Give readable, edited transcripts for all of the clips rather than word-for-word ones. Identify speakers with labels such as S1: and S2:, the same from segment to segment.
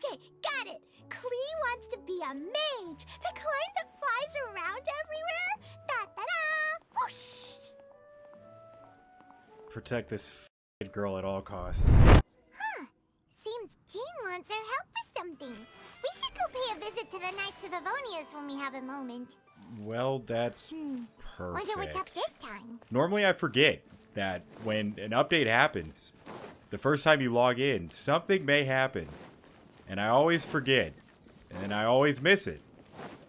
S1: Okay, got it. Klee wants to be a mage, the kind that flies around everywhere. Da-da-da! Whoosh!
S2: Protect this f***ing girl at all costs.
S1: Huh. Seems Jean wants our help with something. We should go pay a visit to the Knights of Avonius when we have a moment.
S2: Well, that's
S1: Wonder what's up
S2: perfect.
S1: this time.
S2: Normally I forget that when an update happens, the first time you log in, something may happen. And I always forget. And I always miss it.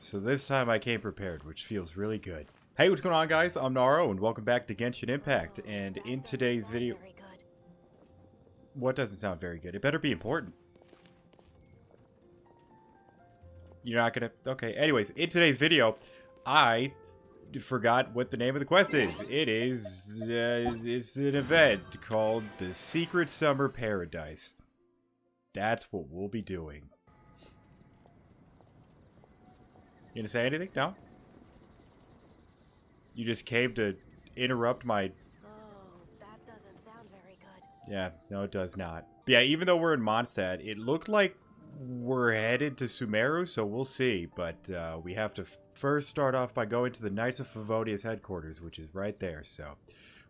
S2: So this time I came prepared, which feels really good. Hey, what's going on, guys? I'm Naro, and welcome back to Genshin Impact. And in today's video... What doesn't sound very good? It better be important. You're not gonna... Okay, anyways, in today's video, I forgot what the name of the quest is. It is... it's an event called the Secret Summer Paradise. That's what we'll be doing. You gonna say anything? No? You just came to interrupt my...
S3: Oh, that doesn't sound very good.
S2: Yeah, no it does not. But yeah, even though we're in Mondstadt, it looked like we're headed to Sumeru, so we'll see. But we have to first start off by going to the Knights of Favonius headquarters, which is right there. So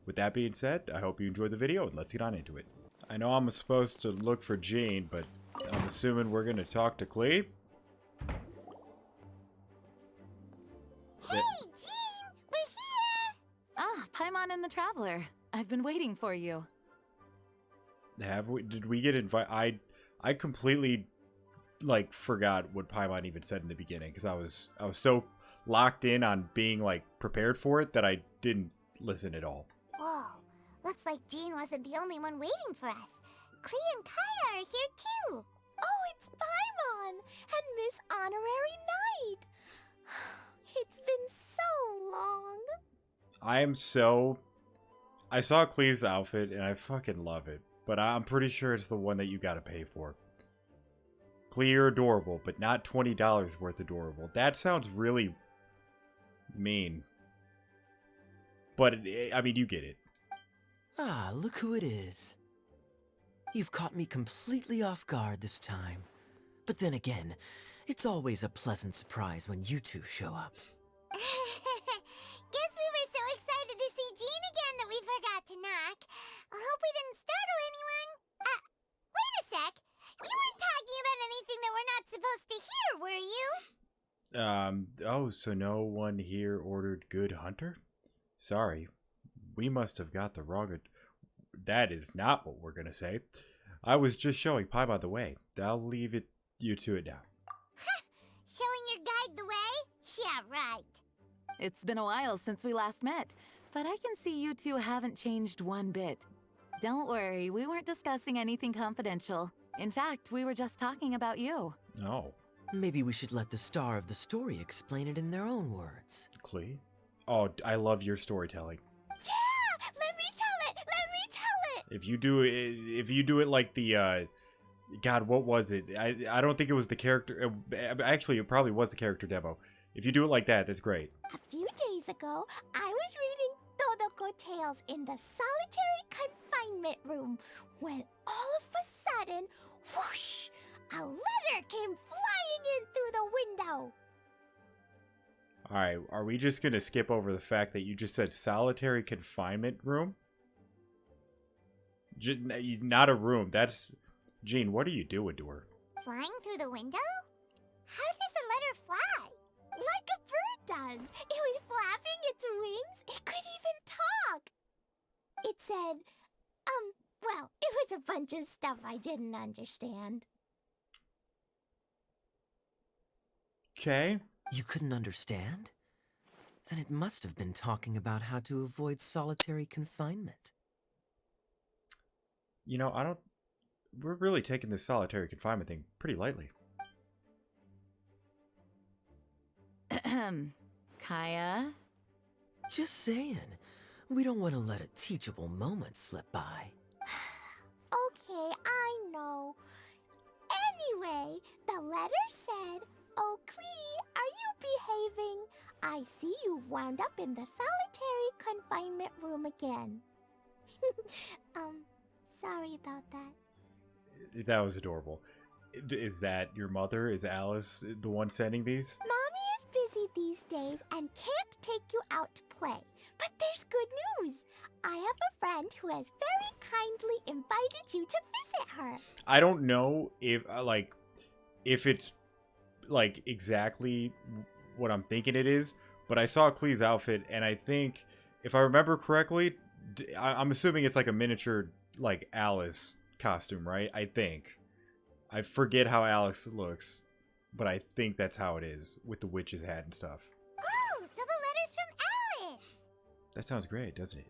S2: with that being said, I hope you enjoyed the video, and let's get on into it. I know I'm supposed to look for Jean, but I'm assuming we're going to talk to Klee.
S1: Hey, Jean! We're here!
S3: Ah, Paimon and the Traveler. I've been waiting for you.
S2: Have we? Did we get invited? I completely like forgot what Paimon even said in the beginning because I was so locked in on being like prepared for it that I didn't listen at all.
S1: Whoa, looks like Jean wasn't the only one waiting for us. Klee and Kaya are here too. Oh, it's Paimon and Miss Honorary Knight. It's been so long.
S2: I saw Klee's outfit and I fucking love it, but I'm pretty sure it's the one that you gotta pay for. Klee, you're adorable, but not $20 worth adorable. That sounds really mean. But, I mean, you get it.
S4: Ah, look who it is. You've caught me completely off guard this time. But then again, it's always a pleasant surprise when you two show up.
S1: Guess we were so excited to see Jean again that we forgot to knock. I hope we didn't startle anyone. Wait a sec. You weren't talking about anything that we're not supposed to hear, were you?
S2: Oh, so no one here ordered Good Hunter? Sorry, we must have got the wrong... That is not what we're gonna say. I was just showing Paimon the way. I'll leave you to it now.
S1: Showing your guide the way? Yeah, right.
S3: It's been a while since we last met, but I can see you two haven't changed one bit. Don't worry, we weren't discussing anything confidential. In fact, we were just talking about you.
S2: Oh,
S4: Maybe we should let the star of the story explain it in their own words.
S2: Klee? Oh, I love your storytelling.
S1: Yeah! Let me tell it! Let me tell it!
S2: If you do it like the God, what was it? I don't think it was the character. Actually, it probably was the character demo. If you do it like that, that's great.
S1: A few days ago, I was reading Todoko Tales in the solitary confinement room when all of a sudden, whoosh, a letter came flying in through the window.
S2: Alright, are we just gonna skip over the fact that you just said solitary confinement room? Not a room. That's... Jean, what are you doing to her?
S1: Flying through the window? How does a letter fly? Like a bird does. It was flapping its wings. It could even talk. It said, well, it was a bunch of stuff I didn't understand.
S2: Okay.
S4: You couldn't understand? Then it must have been talking about how to avoid solitary confinement.
S2: You know, we're really taking this solitary confinement thing pretty lightly.
S3: Kaya?
S4: Just saying. We don't want to let a teachable moment slip by.
S1: Okay, I know. Anyway, the letter said, "Oh, Klee, are you behaving? I see you've wound up in the solitary confinement room again." Sorry about that.
S2: That was adorable. Is that your mother? Is Alice the one sending these?
S1: Mommy is busy these days and can't take you out to play. But there's good news. I have a friend who has very kindly invited you to visit her.
S2: I don't know if it's like exactly what I'm thinking it is, but I saw Klee's outfit, and I think if I remember correctly, I'm assuming it's like a miniature like Alice costume, right? I think. I forget how Alice looks, but I think that's how it is with the witch's hat and stuff.
S1: Oh, so the letter's from Alice.
S2: That sounds great, doesn't it?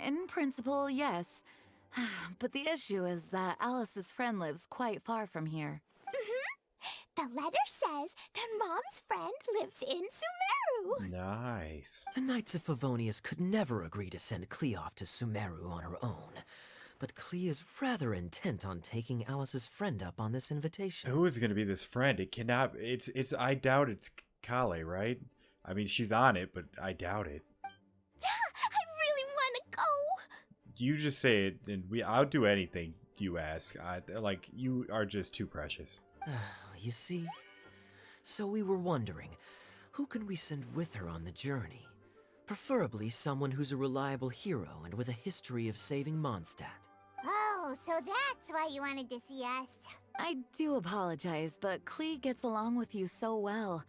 S3: In principle, yes. But the issue is that Alice's friend lives quite far from here.
S1: The letter says that Mom's friend lives in Sumeru.
S2: Nice.
S4: The Knights of Favonius could never agree to send Klee off to Sumeru on her own. But Klee is rather intent on taking Alice's friend up on this invitation.
S2: Who is going to be this friend? It cannot. It's. I doubt it's Kale, right? I mean, she's on it, but I doubt it.
S1: Yeah, I really want to go.
S2: You just say it, and I'll do anything you ask. Like, you are just too precious.
S4: You see? So we were wondering, who can we send with her on the journey? Preferably someone who's a reliable hero and with a history of saving Mondstadt.
S1: Oh, so that's why you wanted to see us.
S3: I do apologize, but Klee gets along with you so well.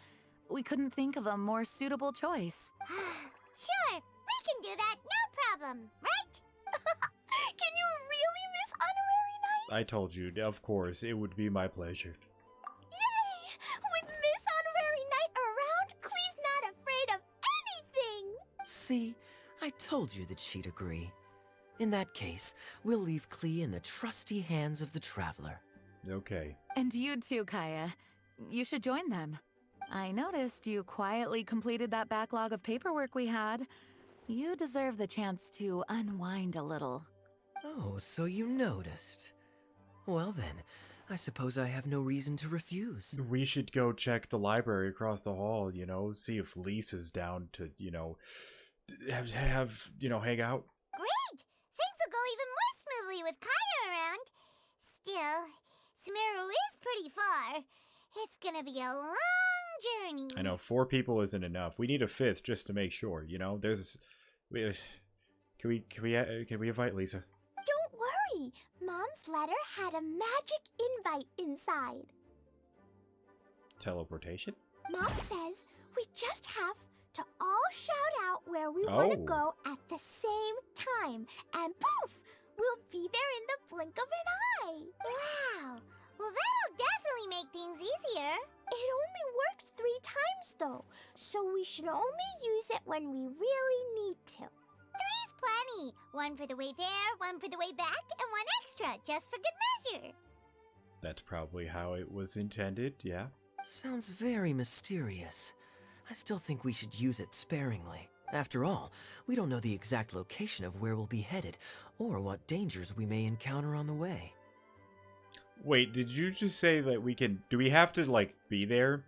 S3: We couldn't think of a more suitable choice.
S1: Sure, we can do that, no problem, right? Can you really miss Honorary Night?
S2: I told you, of course, it would be my pleasure.
S1: Yay! With Miss Honorary Night around, Klee's not afraid of anything!
S4: See? I told you that she'd agree. In that case, we'll leave Klee in the trusty hands of the Traveler.
S2: Okay.
S3: And you too, Kaya. You should join them. I noticed you quietly completed that backlog of paperwork we had. You deserve the chance to unwind a little.
S4: Oh, so you noticed. Well then, I suppose I have no reason to refuse.
S2: We should go check the library across the hall, see if Lisa's down to, have hang out.
S1: Great! Things will go even more smoothly with Kaya around. Still, Sumeru is pretty far. It's gonna be a long journey.
S2: I know, 4 people isn't enough. We need a 5th just to make sure, There's... Can we invite Lisa?
S1: Don't worry. Mom's letter had a magic invite inside.
S2: Teleportation?
S1: Mom says we just have to all shout out where we want to
S2: Oh.
S1: go at the same time. And poof! We'll be there in the blink of an eye. Wow. Well, that'll definitely make things easier. It only works 3 times, though. So we should only use it when we really need to. 3's plenty. 1 for the way there, 1 for the way back, and 1 extra, just for good measure.
S2: That's probably how it was intended, yeah.
S4: Sounds very mysterious. I still think we should use it sparingly. After all, we don't know the exact location of where we'll be headed, or what dangers we may encounter on the way.
S2: Wait, did you just say that we can... Do we have to, be there?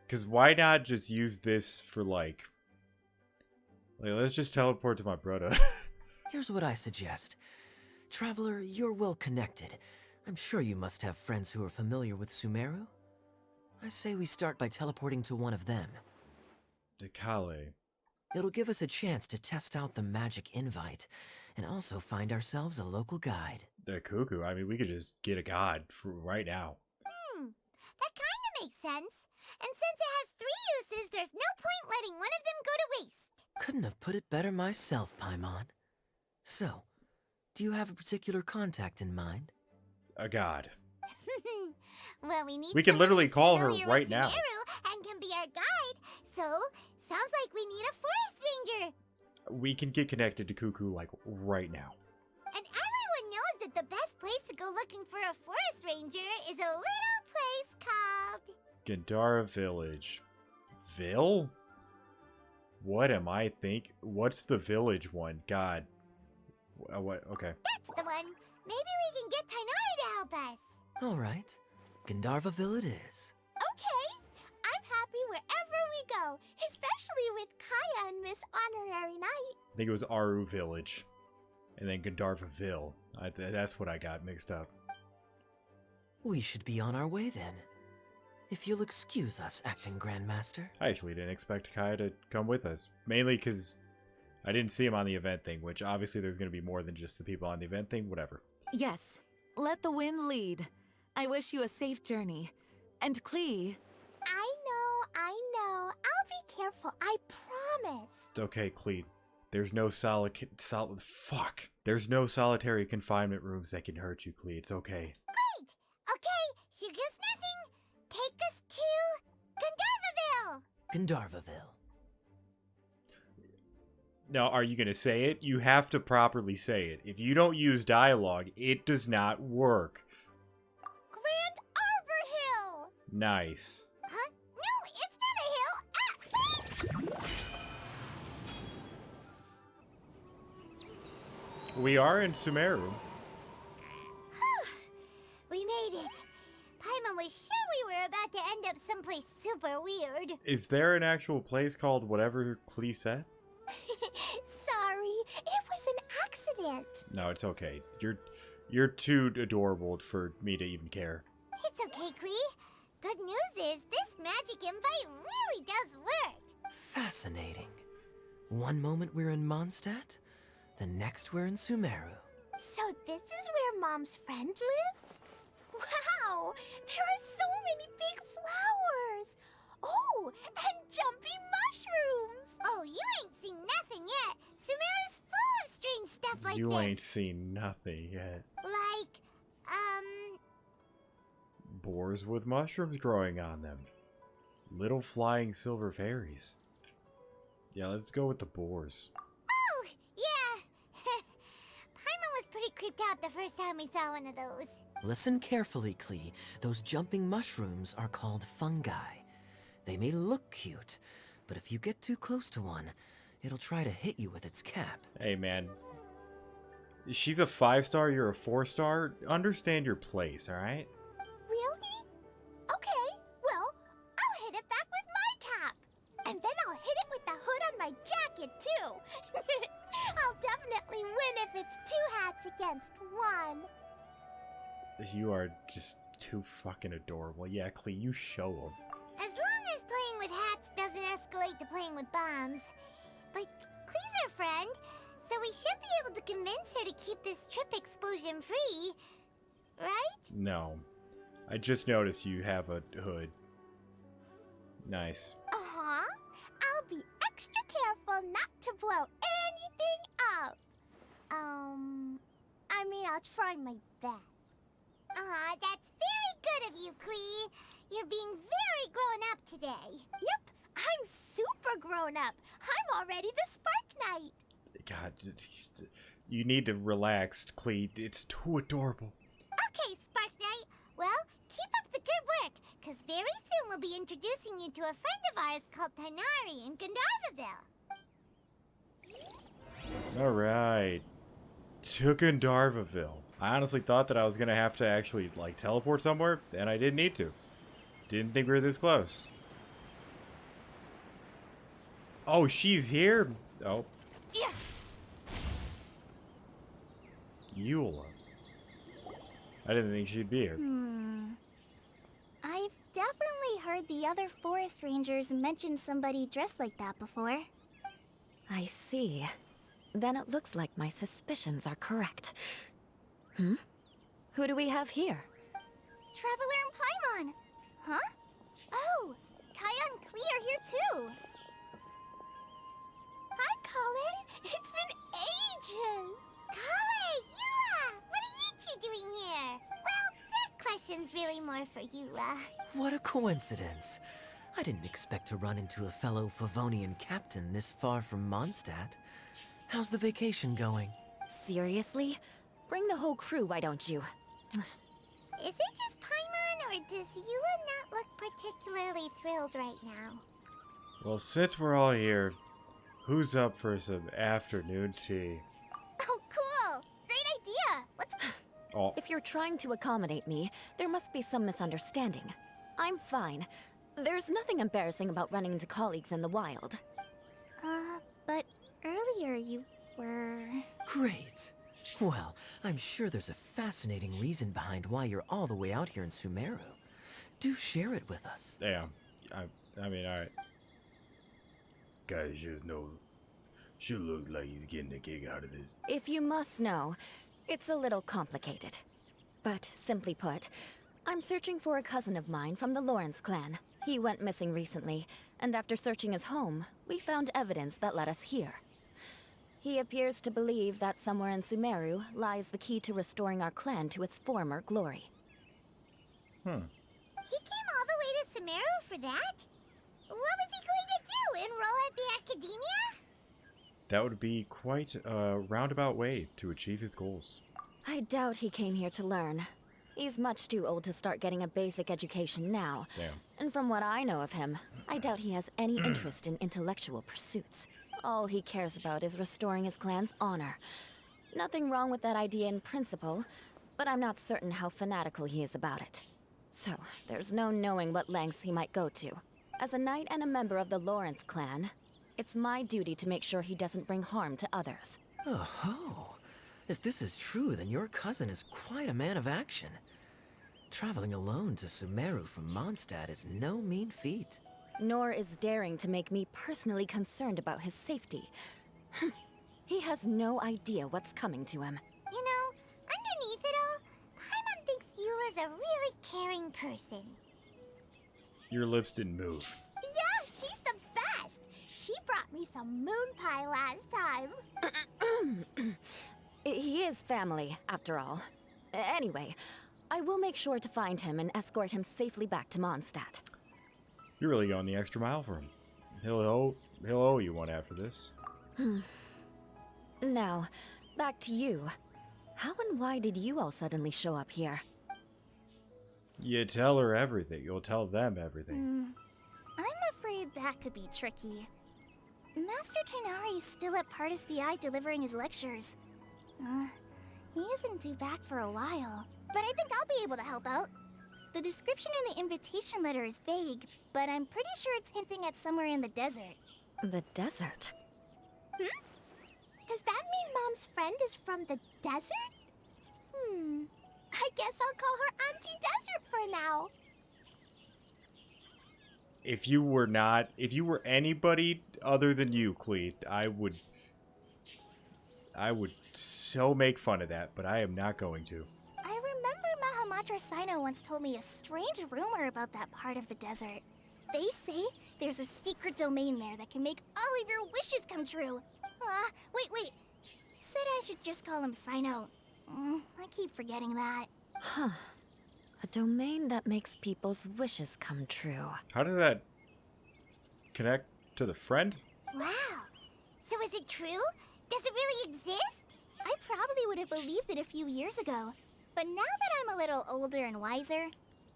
S2: Because why not just use this for, let's just teleport to my brother.
S4: Here's what I suggest. Traveler, you're well connected. I'm sure you must have friends who are familiar with Sumeru. I say we start by teleporting to one of them.
S2: Dekale.
S4: It'll give us a chance to test out the magic invite, and also find ourselves a local guide.
S2: The cuckoo. I mean, we could just get a god for right now.
S1: That kind of makes sense. And since it has 3 uses, there's no point letting one of them go to waste.
S4: Couldn't have put it better myself, Paimon. So, do you have a particular contact in mind?
S2: A god.
S1: Well, we need
S2: We can
S1: someone
S2: literally
S1: who's
S2: call her
S1: familiar
S2: right
S1: with
S2: now.
S1: Sumeru and can be our guide. So, sounds like we need a forest ranger.
S2: We can get connected to Cuckoo, right now.
S1: And everyone knows that the best place to go looking for a forest ranger is a little place called...
S2: Gandara Village. Ville? What am I think? What's the village one? God. What? Okay.
S1: That's the one. Maybe we can get Tainari to help us.
S4: Alright, Gandharvaville it is.
S1: Okay. I'm happy wherever we go, especially with Kaya and Miss Honorary Night.
S2: I think it was Aru Village. And then Gandharva Ville. That's what I got mixed up.
S4: We should be on our way then. If you'll excuse us, Acting Grandmaster.
S2: I actually didn't expect Kai to come with us. Mainly because I didn't see him on the event thing, which obviously there's going to be more than just the people on the event thing, whatever.
S3: Yes, let the wind lead. I wish you a safe journey. And Klee,
S1: I know. I'll be careful, I promise.
S2: It's okay, Klee. There's no There's no solitary confinement rooms that can hurt you, Klee. It's okay.
S1: Great! Okay, here goes nothing. Take us to Gandharvaville.
S4: Gandharvaville.
S2: Now, are you going to say it? You have to properly say it. If you don't use dialogue, it does not work.
S1: Grand Arbor Hill!
S2: Nice.
S1: Huh? No, it's not a hill!
S2: We are in Sumeru.
S1: We made it. Paimon was sure we were about to end up someplace super weird.
S2: Is there an actual place called whatever Klee said?
S1: Sorry, it was an accident.
S2: No, it's okay. You're too adorable for me to even care.
S1: It's okay, Klee. Good news is this magic invite really does work.
S4: Fascinating. One moment we're in Mondstadt, the next we're in Sumeru.
S1: So this is where Mom's friend lives? Wow, there are so many big flowers. Oh, and jumpy mushrooms. Oh, you ain't seen nothing yet. Sumeru's full of strange stuff like
S2: You
S1: this.
S2: ain't seen nothing yet.
S1: Like,
S2: Boars with mushrooms growing on them. Little flying silver fairies. Yeah, let's go with the boars.
S1: oh, yeah. Paimon was pretty creeped out the first time we saw one of those.
S4: Listen carefully, Klee. Those jumping mushrooms are called fungi. They may look cute, but if you get too close to one, it'll try to hit you with its cap.
S2: Hey, man. She's a 5-star, you're a 4-star. Understand your place, alright?
S1: Really? Okay, well, I'll hit it back with my cap. And then I'll hit it with the hood on my jacket, too. I'll definitely win if it's 2 hats against 1.
S2: You are just too fucking adorable. Yeah, Klee, you show them.
S1: As long as playing with hats doesn't escalate to playing with bombs. But Klee's our friend, so we should be able to convince her to keep this trip explosion free. Right?
S2: No. I just noticed you have a hood. Nice.
S1: Uh-huh. I'll be extra careful not to blow anything up. I mean, I'll try my best. That's very good of you, Klee. You're being very grown up today. Yep, I'm super grown up. I'm already the Spark Knight.
S2: God, you need to relax, Klee. It's too adorable.
S1: Okay, Spark Knight. Well, keep up the good work, because very soon we'll be introducing you to a friend of ours called Tighnari in Gandharvaville.
S2: Alright. To Gandharvaville. I honestly thought that I was gonna have to actually, like, teleport somewhere, and I didn't need to. Didn't think we were this close. Oh, she's here? Oh.
S1: Yeah.
S2: Eula. I didn't think she'd be here.
S1: I've definitely heard the other forest rangers mention somebody dressed like that before.
S3: I see. Then it looks like my suspicions are correct. Who do we have here?
S1: Traveler and Paimon. Huh? Oh, Kaya and Klee are here too. Hi, Colin. It's been ages. Colin, Eula, what are you two doing here? Well, that question's really more for Eula.
S4: What a coincidence. I didn't expect to run into a fellow Favonian captain this far from Mondstadt. How's the vacation going?
S3: Seriously? Bring the whole crew, why don't you?
S1: Is it just Paimon, or does Eula not look particularly thrilled right now?
S2: Well, since we're all here, who's up for some afternoon tea?
S1: Oh, cool! Great idea! Let's...
S2: Oh,
S3: If you're trying to accommodate me, there must be some misunderstanding. I'm fine. There's nothing embarrassing about running into colleagues in the wild.
S1: But earlier you were...
S4: Great. Well, I'm sure there's a fascinating reason behind why you're all the way out here in Sumeru. Do share it with us.
S2: Damn. I mean, alright. Guys just know. She looks like he's getting a kick out of this.
S3: If you must know, it's a little complicated. But simply put, I'm searching for a cousin of mine from the Lawrence clan. He went missing recently, and after searching his home, we found evidence that led us here. He appears to believe that somewhere in Sumeru lies the key to restoring our clan to its former glory.
S1: He came all the way to Sumeru for that? What was he going to do? Enroll at the academia?
S2: That would be quite a roundabout way to achieve his goals.
S3: I doubt he came here to learn. He's much too old to start getting a basic education now.
S2: Damn.
S3: And from what I know of him, I doubt he has any interest in intellectual pursuits. All he cares about is restoring his clan's honor. Nothing wrong with that idea in principle, but I'm not certain how fanatical he is about it. So, there's no knowing what lengths he might go to. As a knight and a member of the Lawrence clan, it's my duty to make sure he doesn't bring harm to others.
S4: Oh, if this is true, then your cousin is quite a man of action. Traveling alone to Sumeru from Mondstadt is no mean feat.
S3: Nor is daring to make me personally concerned about his safety. He has no idea what's coming to him.
S1: You know, underneath it all, Paimon thinks Eula's a really caring person.
S2: Your lips didn't move.
S1: Yeah, she's the best. She brought me some moon pie last time.
S3: He is family, after all. Anyway, I will make sure to find him and escort him safely back to Mondstadt.
S2: You're really going the extra mile for him. He'll owe you one after this.
S3: Now, back to you. How and why did you all suddenly show up here?
S2: You tell her everything. You'll tell them everything.
S1: I'm afraid that could be tricky. Master Tighnari is still at Partis the Eye delivering his lectures. He isn't due back for a while, but I think I'll be able to help out. The description in the invitation letter is vague, but I'm pretty sure it's hinting at somewhere in the desert.
S3: The desert?
S1: Does that mean Mom's friend is from the desert? I guess I'll call her Auntie Desert for now.
S2: If you were anybody other than you, Klee, I would so make fun of that, but I am not going to.
S1: I remember Mahamatra Sino once told me a strange rumor about that part of the desert. They say there's a secret domain there that can make all of your wishes come true. Wait. He said I should just call him Sino. I keep forgetting that.
S3: Huh. A domain that makes people's wishes come true.
S2: How does that connect to the friend?
S1: Wow. So is it true? Does it really exist? I probably would have believed it a few years ago. But now that I'm a little older and wiser,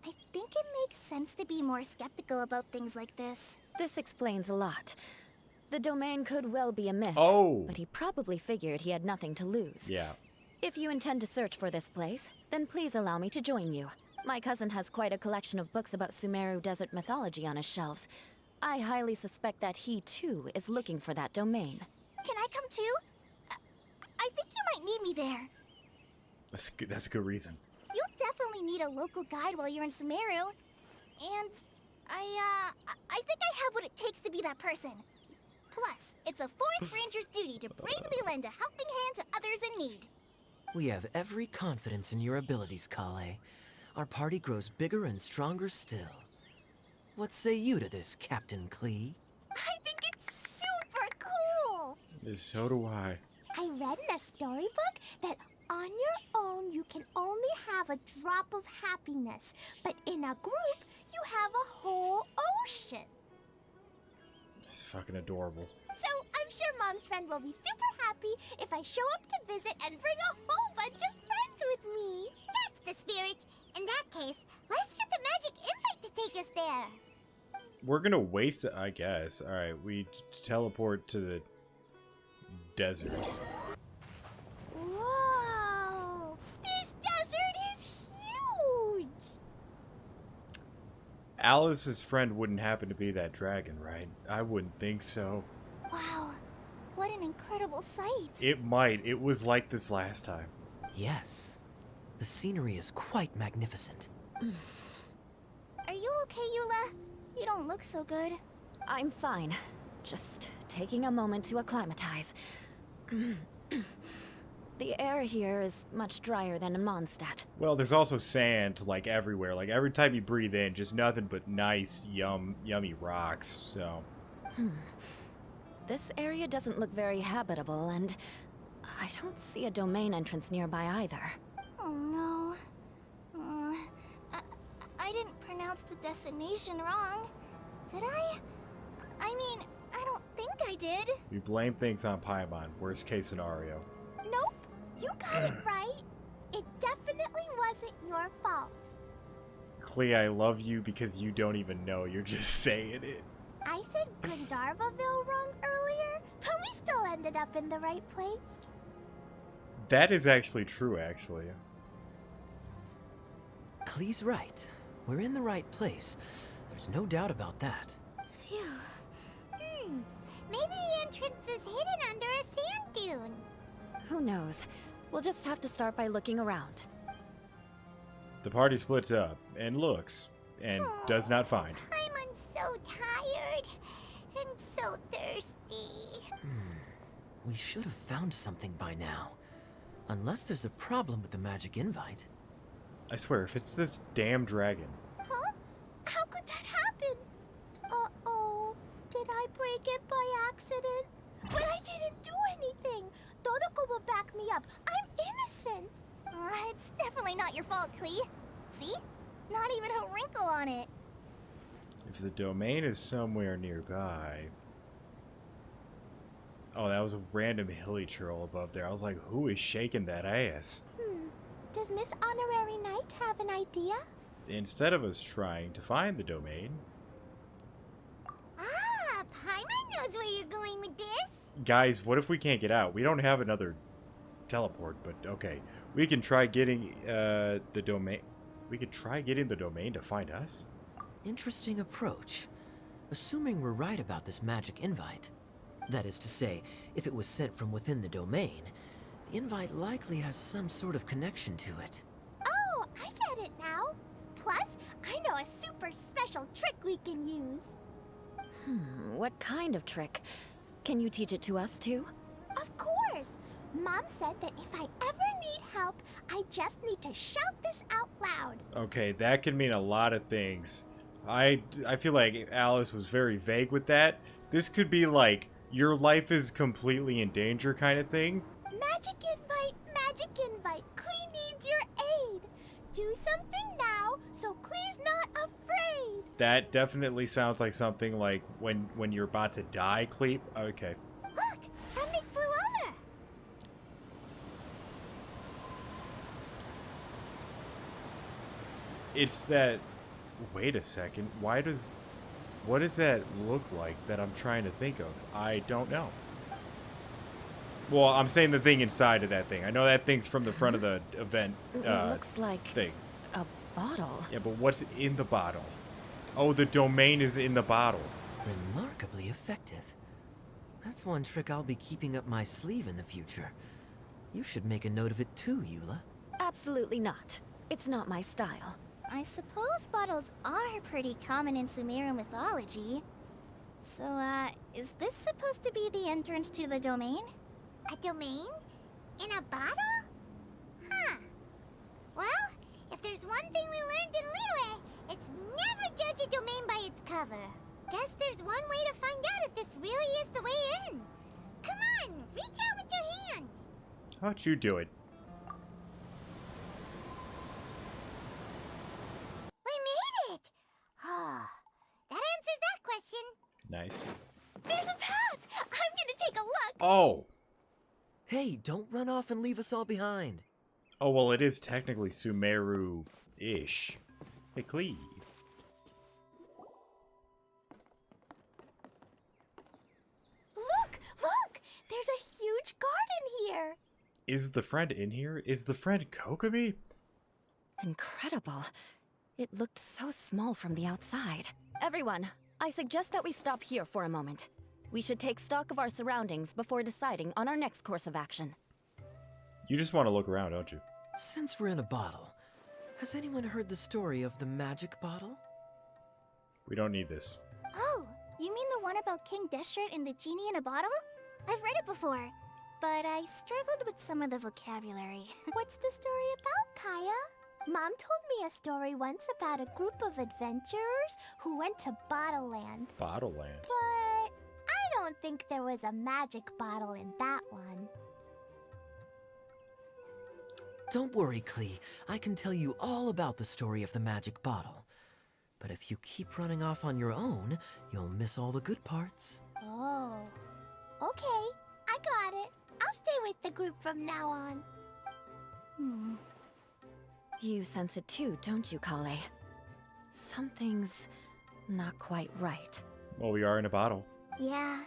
S1: I think it makes sense to be more skeptical about things like this.
S3: This explains a lot. The domain could well be a myth.
S2: Oh.
S3: But he probably figured he had nothing to lose.
S2: Yeah.
S3: If you intend to search for this place, then please allow me to join you. My cousin has quite a collection of books about Sumeru desert mythology on his shelves. I highly suspect that he, too, is looking for that domain.
S1: Can I come too? I think you might need me there.
S2: That's a good reason.
S1: You'll definitely need a local guide while you're in Sumeru. And I think I have what it takes to be that person. Plus, it's a forest ranger's duty to bravely lend a helping hand to others in need.
S4: We have every confidence in your abilities, Klee. Our party grows bigger and stronger still. What say you to this, Captain Klee?
S1: I think it's super cool!
S2: So do I.
S1: I read in a storybook that on your own you can only have a drop of happiness, but in a group you have a whole ocean.
S2: It's fucking adorable.
S1: So I'm sure Mom's friend will be super happy if I show up to visit and bring a whole bunch of friends with me. That's the spirit. In that case, let's get the magic invite to take us there.
S2: We're gonna waste it, I guess. Alright, we teleport to the desert.
S1: Whoa! This desert is huge!
S2: Alice's friend wouldn't happen to be that dragon, right? I wouldn't think so.
S1: Wow, what an incredible sight.
S2: It might. It was like this last time.
S4: Yes. The scenery is quite magnificent.
S1: Are you okay, Eula? You don't look so good.
S3: I'm fine. Just taking a moment to acclimatize. The air here is much drier than in Mondstadt.
S2: Well, there's also sand, like, everywhere. Like, every time you breathe in, just nothing but nice, yummy rocks, so...
S3: This area doesn't look very habitable, and I don't see a domain entrance nearby either.
S1: Oh no. I didn't pronounce the destination wrong. Did I? I mean, I don't think I did.
S2: We blame things on Paimon, worst case scenario.
S1: Nope. You got it right. It definitely wasn't your fault.
S2: Klee, I love you because you don't even know, you're just saying it.
S1: I said Gandharvaville wrong earlier, but we still ended up in the right place.
S2: That is actually true, actually.
S4: Klee's right. We're in the right place. There's no doubt about that.
S1: Phew. Maybe the entrance is hidden under a sand dune.
S3: Who knows? We'll just have to start by looking around.
S2: The party splits up, and looks, and does not find.
S1: I'm so tired and so thirsty.
S4: We should have found something by now. Unless there's a problem with the magic invite.
S2: I swear, if it's this damn dragon.
S1: Huh? How could that happen? Uh-oh. Did I break it by accident? But I didn't do anything. Todoko will back me up. I'm innocent. It's definitely not your fault, Klee. See? Not even a wrinkle on it.
S2: If the domain is somewhere nearby... Oh, that was a random hilly churl above there. I was like, who is shaking that ass?
S1: Does Miss Honorary Knight have an idea?
S2: Instead of us trying to find the domain...
S1: Ah, Paimon knows where you're going with this.
S2: Guys, what if we can't get out? We don't have another teleport, but okay. We can try getting the domain... We could try getting the domain to find us?
S4: Interesting approach. Assuming we're right about this magic invite. That is to say, if it was sent from within the domain, the invite likely has some sort of connection to it.
S1: Oh, I get it now. Plus, I know a super special trick we can use.
S3: What kind of trick? Can you teach it to us too?
S1: Of course. Mom said that if I ever need help, I just need to shout this out loud.
S2: Okay, that could mean a lot of things. I feel like Alice was very vague with that. This could be like, your life is completely in danger kind of thing.
S1: Magic invite. Klee needs your aid. Do something now so Klee's not afraid.
S2: That definitely sounds like something like when you're about to die, Cleep. Okay.
S1: Look, something flew over.
S2: It's that... Wait a second. What does that look like that I'm trying to think of? I don't know. Well, I'm saying the thing inside of that thing. I know that thing's from the front of the event
S3: It looks like
S2: thing.
S3: a bottle.
S2: Yeah, but what's in the bottle? Oh, the domain is in the bottle.
S4: Remarkably effective. That's one trick I'll be keeping up my sleeve in the future. You should make a note of it too, Eula.
S3: Absolutely not. It's not my style.
S1: I suppose bottles are pretty common in Sumeru mythology. So, is this supposed to be the entrance to the domain? A domain? In a bottle? Huh. Well, if there's one thing we learned in Liyue, it's never judge a domain by its cover. Guess there's one way to find out if this really is the way in. Come on, reach out with your hand.
S2: How about you do it?
S1: We made it! Oh, that answers that question.
S2: Nice.
S1: There's a path! I'm gonna take a look!
S2: Oh!
S4: Hey, don't run off and leave us all behind.
S2: Oh, well, it is technically Sumeru-ish. Hey, Klee.
S1: Look! There's a huge garden here!
S2: Is the friend in here? Is the friend Kokomi?
S3: Incredible. It looked so small from the outside. Everyone, I suggest that we stop here for a moment. We should take stock of our surroundings before deciding on our next course of action.
S2: You just want to look around, don't you?
S4: Since we're in a bottle, has anyone heard the story of the magic bottle?
S2: We don't need this.
S1: Oh, you mean the one about King Destret and the genie in a bottle? I've read it before, but I struggled with some of the vocabulary. What's the story about, Kaya? Mom told me a story once about a group of adventurers who went to Bottle Land.
S2: Bottle Land.
S1: But I don't think there was a magic bottle in that one.
S4: Don't worry, Klee. I can tell you all about the story of the magic bottle. But if you keep running off on your own, you'll miss all the good parts.
S1: Oh. Okay, I got it. I'll stay with the group from now on.
S3: You sense it too, don't you, Klee? Something's not quite right.
S2: Well, we are in a bottle.
S1: Yeah,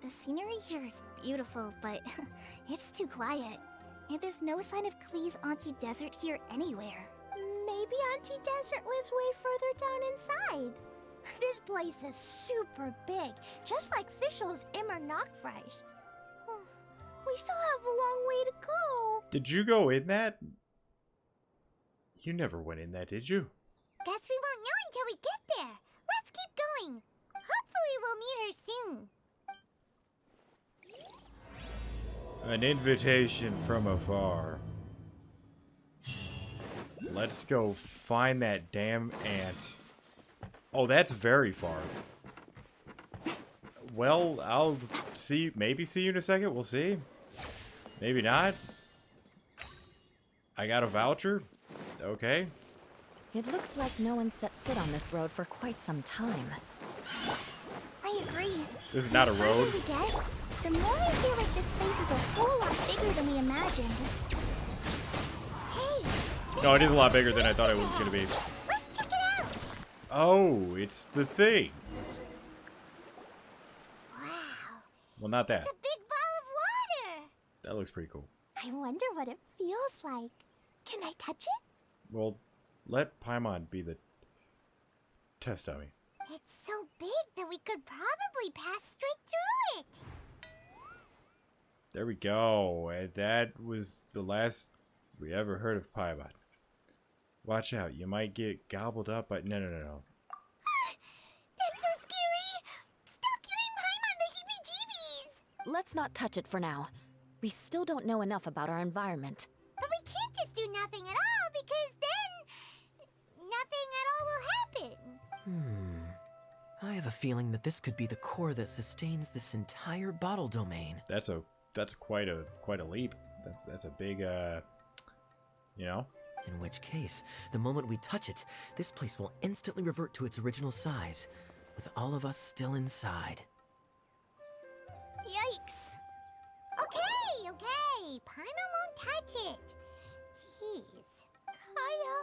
S1: the scenery here is beautiful, but it's too quiet. And there's no sign of Klee's Auntie Desert here anywhere. Maybe Auntie Desert lives way further down inside. This place is super big, just like Fischl's Immer Nachtreich. We still have a long way to go.
S2: Did you go in that? You never went in that, did you?
S1: Guess we won't know until we get there. Let's keep going. Hopefully we'll meet her soon.
S2: An invitation from afar. Let's go find that damn ant. Oh, that's very far. Well, I'll maybe see you in a second. We'll see. Maybe not. I got a voucher. Okay.
S3: It looks like no one set foot on this road for quite some time.
S1: I agree.
S2: This is not a
S1: The
S2: road.
S1: farther we get, the more I feel like this place is a whole lot bigger than we imagined. Hey!
S2: No, it is a lot bigger than I thought it was going to be.
S1: Let's check it out!
S2: Oh, it's the thing.
S1: Wow.
S2: Well, not that.
S1: It's a big ball of water!
S2: That looks pretty cool.
S1: I wonder what it feels like. Can I touch it?
S2: Well, let Paimon be the test dummy.
S1: It's so big that we could probably pass straight through it.
S2: There we go. And that was the last we ever heard of Paimon. Watch out. You might get gobbled up by... No.
S1: That's so scary! Stop giving Paimon the heebie-jeebies!
S3: Let's not touch it for now. We still don't know enough about our environment.
S1: But we can't just do nothing at all, because then... nothing at all will happen.
S4: I have a feeling that this could be the core that sustains this entire bottle domain.
S2: That's quite a leap. That's a big you know.
S4: In which case, the moment we touch it, this place will instantly revert to its original size, with all of us still inside.
S1: Yikes. Okay. Paimon won't touch it. Jeez. Kaya,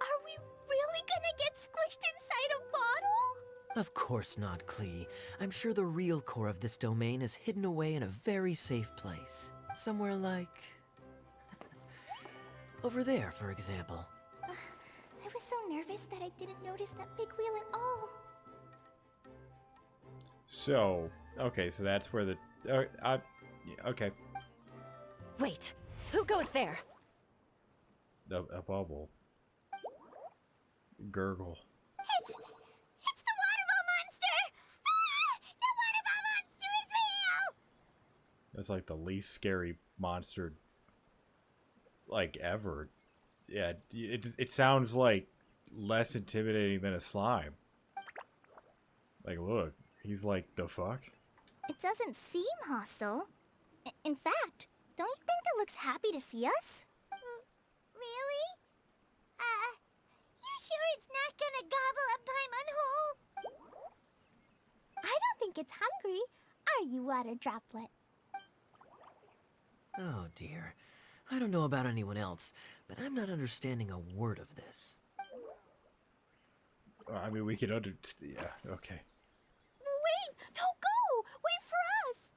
S1: are we really gonna get squished inside a bottle?
S4: Of course not, Klee. I'm sure the real core of this domain is hidden away in a very safe place. Somewhere like... over there, for example.
S1: I was so nervous that I didn't notice that big wheel at all.
S2: So, okay, so that's where the... okay.
S3: Wait, who goes there?
S2: A bubble. Gurgle.
S1: It's the water ball monster! Ah! The water ball monster is real!
S2: That's like the least scary monster, like, ever. Yeah, it sounds like less intimidating than a slime. Like, look, he's like, the fuck?
S1: It doesn't seem hostile. In fact, don't you think it looks happy to see us? Really? You sure it's not gonna gobble up Paimon whole? I don't think it's hungry. Are you, water droplet?
S4: Oh dear. I don't know about anyone else, but I'm not understanding a word of this.
S2: I mean, we could yeah, okay.
S1: Wait! Don't go! Wait for us!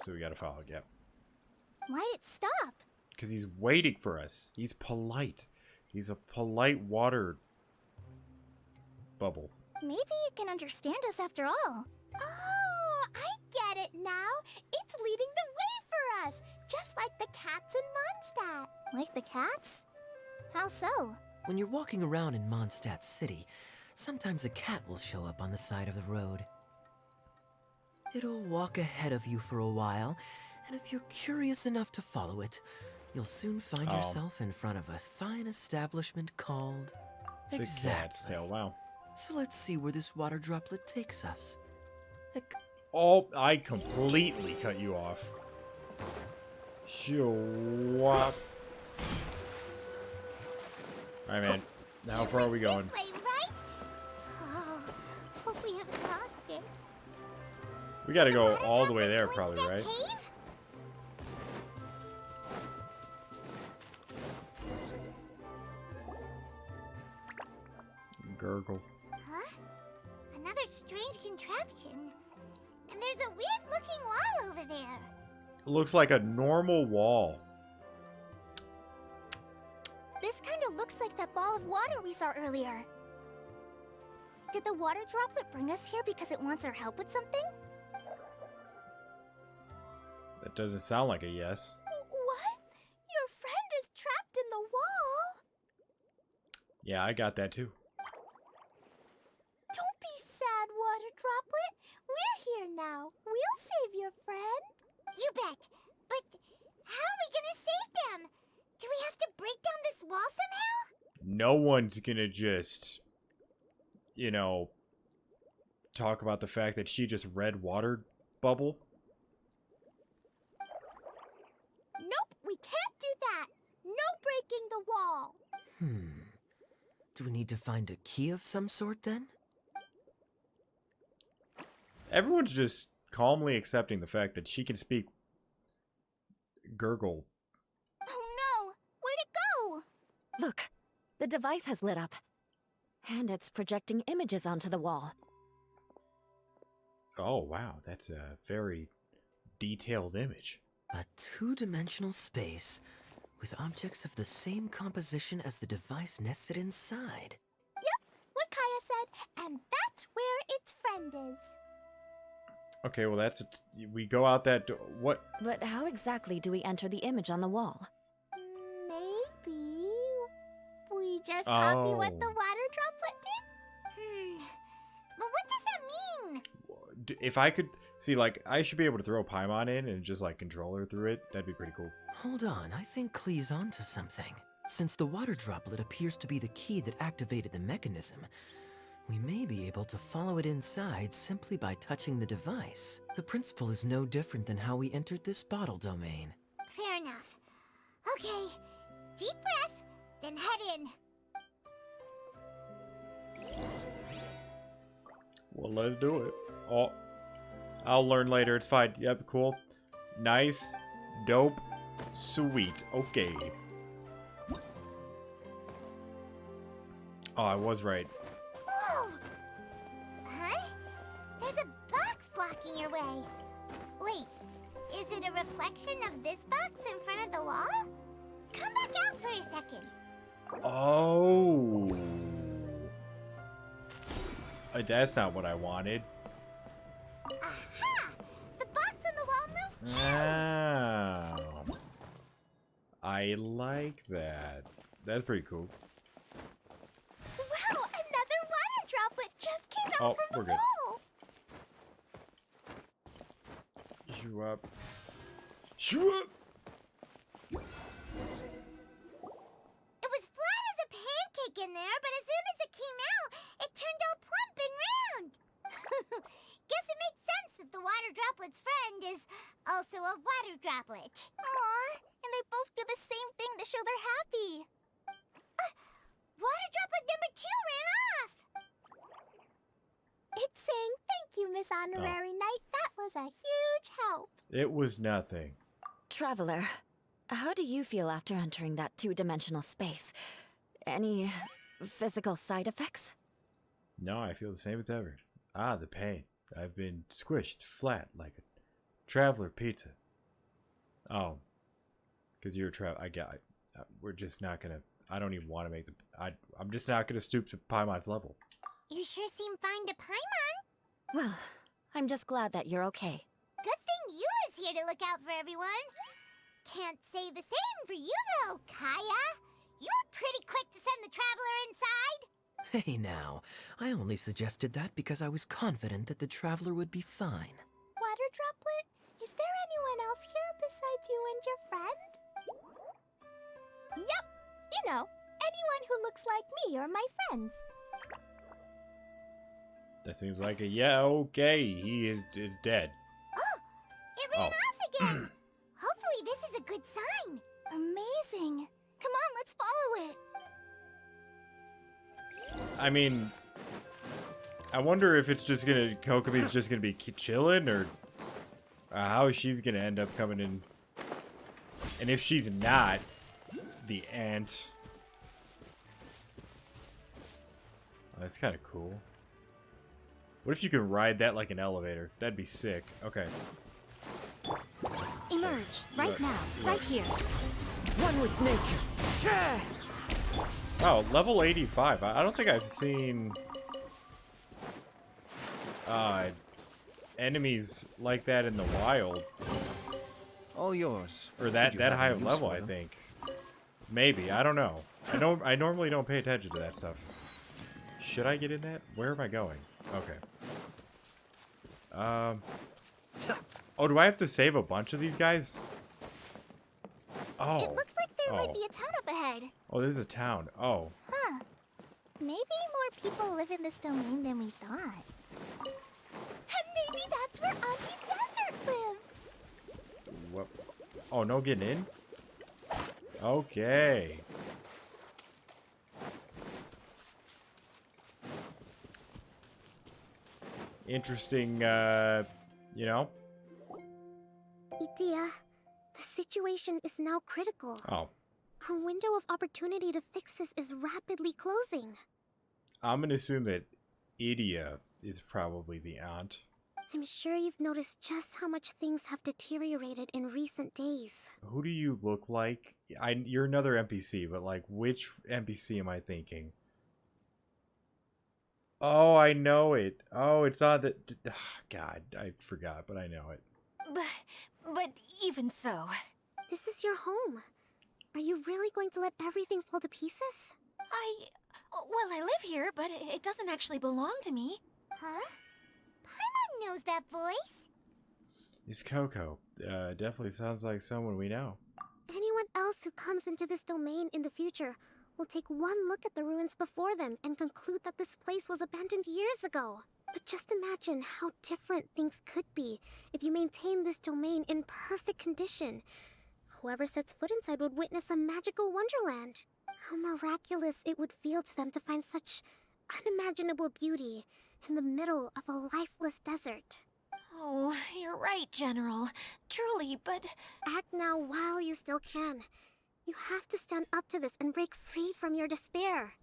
S2: So we gotta follow, yep.
S1: Why'd it stop?
S2: Because he's waiting for us. He's polite. He's a polite water bubble.
S1: Maybe it can understand us after all. Oh, I get it now. It's leading the way for us, just like the cats in Mondstadt.
S5: Like the cats? How so?
S4: When you're walking around in Mondstadt City, sometimes a cat will show up on the side of the road. It'll walk ahead of you for a while, and if you're curious enough to follow it, you'll soon find yourself in front of a fine establishment called...
S2: The cat's tail. Wow.
S4: So let's see where this water droplet takes us.
S2: Oh, I completely cut you off. Shoo-wop. Alright, man. How far are we going?
S1: This way, right? Oh, hope we haven't lost it.
S2: We gotta go
S1: Water
S2: all the way
S1: droplet
S2: there,
S1: going
S2: probably,
S1: to that
S2: right?
S1: cave?
S2: Gurgle.
S1: Huh? Another strange contraption. And there's a weird-looking wall over there.
S2: It looks like a normal wall.
S5: This kind of looks like that ball of water we saw earlier. Did the water droplet bring us here because it wants our help with something?
S2: That doesn't sound like a yes.
S1: What? Your friend is trapped in the wall?
S2: Yeah, I got that too.
S1: Don't be sad, Water Droplet. We're here now. We'll save your friend. You bet. But how are we gonna save them? Do we have to break down this wall somehow?
S2: No one's gonna just, you know, talk about the fact that she just read water bubble.
S1: Nope, we can't do that. No breaking the wall.
S4: Do we need to find a key of some sort then?
S2: Everyone's just calmly accepting the fact that she can speak gurgle.
S1: Oh no! Where'd it go?
S3: Look, the device has lit up. And it's projecting images onto the wall.
S2: Oh, wow. That's a very detailed image.
S4: A two-dimensional space with objects of the same composition as the device nested inside.
S1: What Kaya said, and that's where its friend is.
S2: Okay, well, that's... we go out that door. What?
S3: But how exactly do we enter the image on the wall?
S1: Maybe we just copy what the
S2: Oh.
S1: water droplet did? But what does that mean?
S2: If I could... See, like, I should be able to throw Paimon in and just, like, control her through it. That'd be pretty cool.
S4: Hold on, I think Klee's onto something. Since the water droplet appears to be the key that activated the mechanism, we may be able to follow it inside simply by touching the device. The principle is no different than how we entered this bottle domain.
S1: Fair enough. Okay, deep breath, then head in.
S2: Well, let's do it. Oh, I'll learn later. It's fine. Yep, cool. Nice. Dope. Sweet. Okay. Oh, I was right.
S1: Whoa! Huh? There's a box blocking your way. Wait, is it a reflection of this box in front of the wall? Come back out for a second.
S2: Oh. That's not what I wanted.
S1: Aha! The box on the wall moved too!
S2: Oh. I like that. That's pretty cool.
S1: Wow, another water droplet just came out
S2: Oh,
S1: from
S2: we're
S1: the
S2: good.
S1: wall!
S2: Shoo up. Shoo up!
S1: It was flat as a pancake in there, but as soon as it came out, it turned all plump and round. Guess it makes sense that the water droplet's friend is also a water droplet.
S5: Aw, and they both do the same thing to show they're happy.
S1: Water droplet number 2 ran off. It's saying thank you, Miss Honorary Knight. That was a huge help.
S2: It was nothing.
S3: Traveler, how do you feel after entering that two-dimensional space? Any physical side effects?
S2: No, I feel the same as ever. Ah, the pain. I've been squished flat like a traveler pizza. Oh, because you're a traveler. We're just not gonna. I don't even want to make the. I'm just not gonna stoop to Paimon's level.
S1: You sure seem fine to Paimon.
S3: Well, I'm just glad that you're okay.
S1: Good thing you is here to look out for everyone. Can't say the same for you, though, Kaya. You were pretty quick to send the traveler inside.
S4: Hey now, I only suggested that because I was confident that the traveler would be fine.
S5: Water Droplet, is there anyone else here besides you and your friend? Yep, you know, anyone who looks like me or my friends.
S2: That seems like a yeah, okay. He is dead.
S1: It ran off again. Hopefully this is a good sign.
S5: Amazing. Come on, let's follow it.
S2: I mean, I wonder if it's just gonna, Kokomi's just gonna be chilling, or how she's gonna end up coming in. And if she's not, the ant. Oh, that's kind of cool. What if you can ride that like an elevator? That'd be sick. Okay.
S5: Emerge, right
S2: Look,
S5: now,
S2: look.
S5: right here.
S4: One with nature.
S2: Wow, level 85. I don't think I've seen enemies like that in the wild,
S6: All yours.
S2: or
S6: should
S2: that
S6: you have
S2: high
S6: any
S2: of
S6: use
S2: level.
S6: for
S2: I
S6: them.
S2: think. Maybe, I don't know. I normally don't pay attention to that stuff. Should I get in that? Where am I going? Okay. Oh, do I have to save a bunch of these guys? Oh.
S5: It looks like there might
S2: Oh.
S5: be a town up ahead.
S2: Oh, this is a town. Oh.
S5: Huh. Maybe more people live in this domain than we thought. And maybe that's where Auntie Desert lives.
S2: What? Oh, no getting in? Okay. Interesting, you know?
S5: Itia, the situation is now critical.
S2: Oh.
S5: Our window of opportunity to fix this is rapidly closing.
S2: I'm gonna assume that Idia is probably the aunt.
S5: I'm sure you've noticed just how much things have deteriorated in recent days.
S2: Who do you look like? You're another NPC, but like, which NPC am I thinking? Oh, I know it. Oh, it's on the... God, I forgot, but I know it.
S7: But even so,
S5: This is your home. Are you really going to let everything fall to pieces?
S7: well, I live here, but it doesn't actually belong to me.
S1: Huh? Paimon knows that voice.
S2: It's Coco. Definitely sounds like someone we know.
S5: Anyone else who comes into this domain in the future will take one look at the ruins before them and conclude that this place was abandoned years ago. But just imagine how different things could be if you maintain this domain in perfect condition. Whoever sets foot inside would witness a magical wonderland. How miraculous it would feel to them to find such unimaginable beauty in the middle of a lifeless desert.
S7: Oh, you're right, General. Truly, but
S5: Act now while you still can. You have to stand up to this and break free from your despair.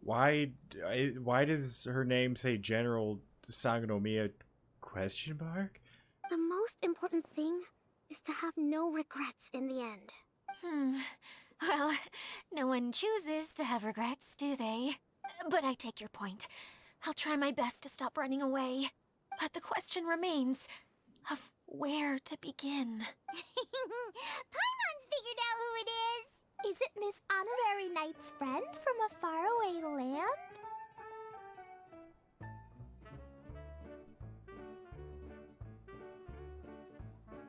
S2: Why does her name say General Sangonomiya question mark?
S5: The most important thing is to have no regrets in the end.
S7: well, no one chooses to have regrets, do they? But I take your point. I'll try my best to stop running away. But the question remains of where to begin.
S1: Paimon's figured out who it is.
S5: Is it Miss Honorary Knight's friend from a faraway land?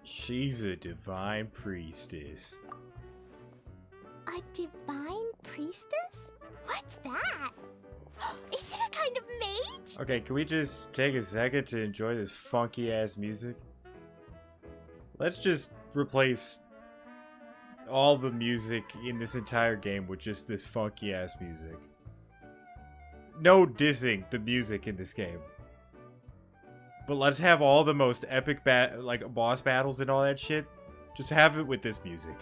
S2: She's a divine priestess.
S5: A divine priestess? What's that? Is it a kind of mage?
S2: Okay, can we just take a second to enjoy this funky ass music? Let's just replace all the music in this entire game with just this funky ass music. No dissing the music in this game. But let's have all the most epic like boss battles and all that shit. Just have it with this music.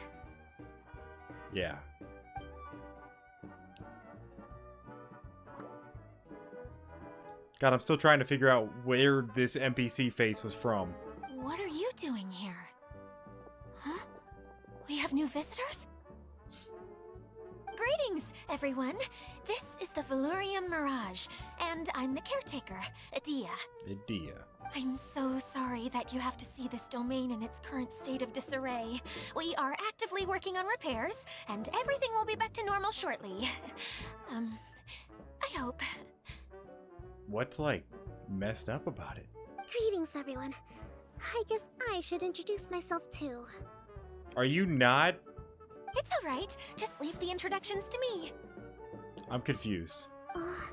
S2: Yeah. God, I'm still trying to figure out where this NPC face was from.
S7: What are you doing here? Huh? We have new visitors? Greetings, everyone. This is the Valurium Mirage, and I'm the caretaker, Adia.
S2: Idea.
S7: I'm so sorry that you have to see this domain in its current state of disarray. We are actively working on repairs, and everything will be back to normal shortly. I hope.
S2: What's, like, messed up about it?
S5: Greetings, everyone. I guess I should introduce myself too.
S2: Are you not?
S7: It's alright. Just leave the introductions to me.
S2: I'm confused.
S5: I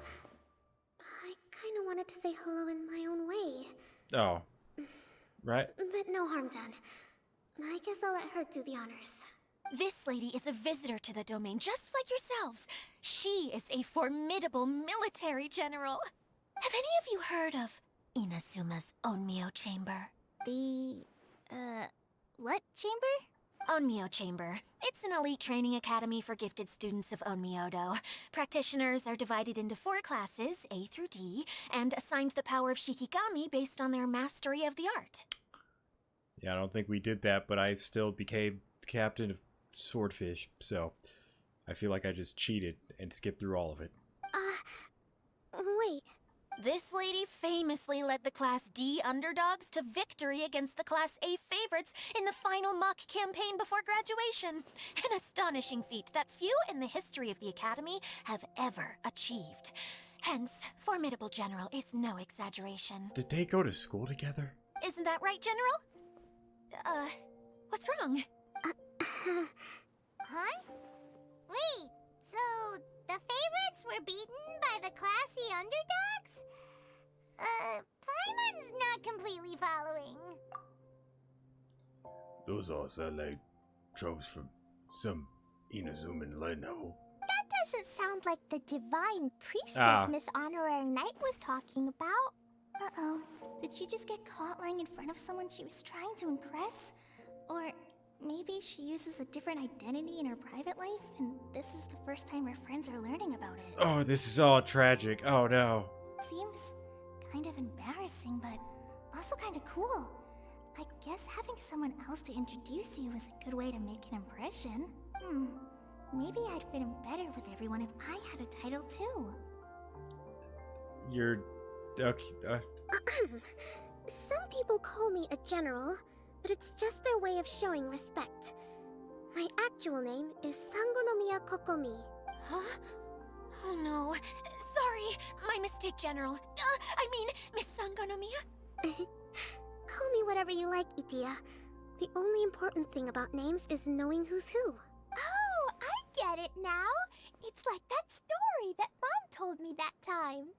S5: kinda wanted to say hello in my own way.
S2: Oh. Right?
S5: But no harm done. I guess I'll let her do the honors.
S7: This lady is a visitor to the domain, just like yourselves. She is a formidable military general. Have any of you heard of Inazuma's Onmyo Chamber?
S1: What chamber?
S7: Onmyo Chamber. It's an elite training academy for gifted students of Onmyodo. Practitioners are divided into 4 classes, A through D, and assigned the power of Shikigami based on their mastery of the art.
S2: Yeah, I don't think we did that, but I still became captain of Swordfish, so I feel like I just cheated and skipped through all of it.
S5: Wait.
S7: This lady famously led the Class D underdogs to victory against the Class A favorites in the final mock campaign before graduation. An astonishing feat that few in the history of the Academy have ever achieved. Hence, formidable general is no exaggeration.
S2: Did they go to school together?
S7: Isn't that right, General? What's wrong?
S1: Huh? Wait, so the favorites were beaten by the classy underdogs? Paimon's not completely following.
S2: Those all sound like tropes from some Inazuman Leno.
S1: That doesn't sound like the divine priestess Miss Honorary Knight was talking about. Uh-oh. Did she just get caught lying in front of someone she was trying to impress? Or maybe she uses a different identity in her private life, and this is the first time her friends are learning about it.
S2: Oh, this is all tragic. Oh, no.
S1: Seems kind of embarrassing, but also kind of cool. I guess having someone else to introduce you is a good way to make an impression. Maybe I'd fit in better with everyone if I had a title too.
S2: You're... okay,
S5: Some people call me a general, but it's just their way of showing respect. My actual name is Sangonomiya Kokomi.
S7: Huh? Oh no. Sorry, my mistake, General. I mean, Miss Sangonomiya.
S5: Call me whatever you like, Itia. The only important thing about names is knowing who's who.
S1: Oh, I get it now. It's like that story that Mom told me that time.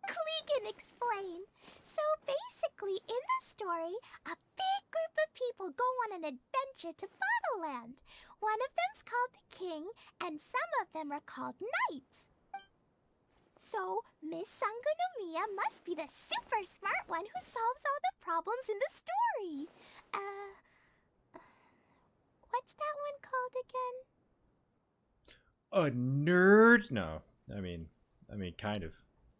S1: Klee can explain. So basically, in the story, a big group of people go on an adventure to Wonderland. One of them's called the King, and some of them are called Knights. So, Miss Sangonomiya must be the super smart one who solves all the problems in the story. What's that one called again?
S2: a nerd? No. I mean, kind of.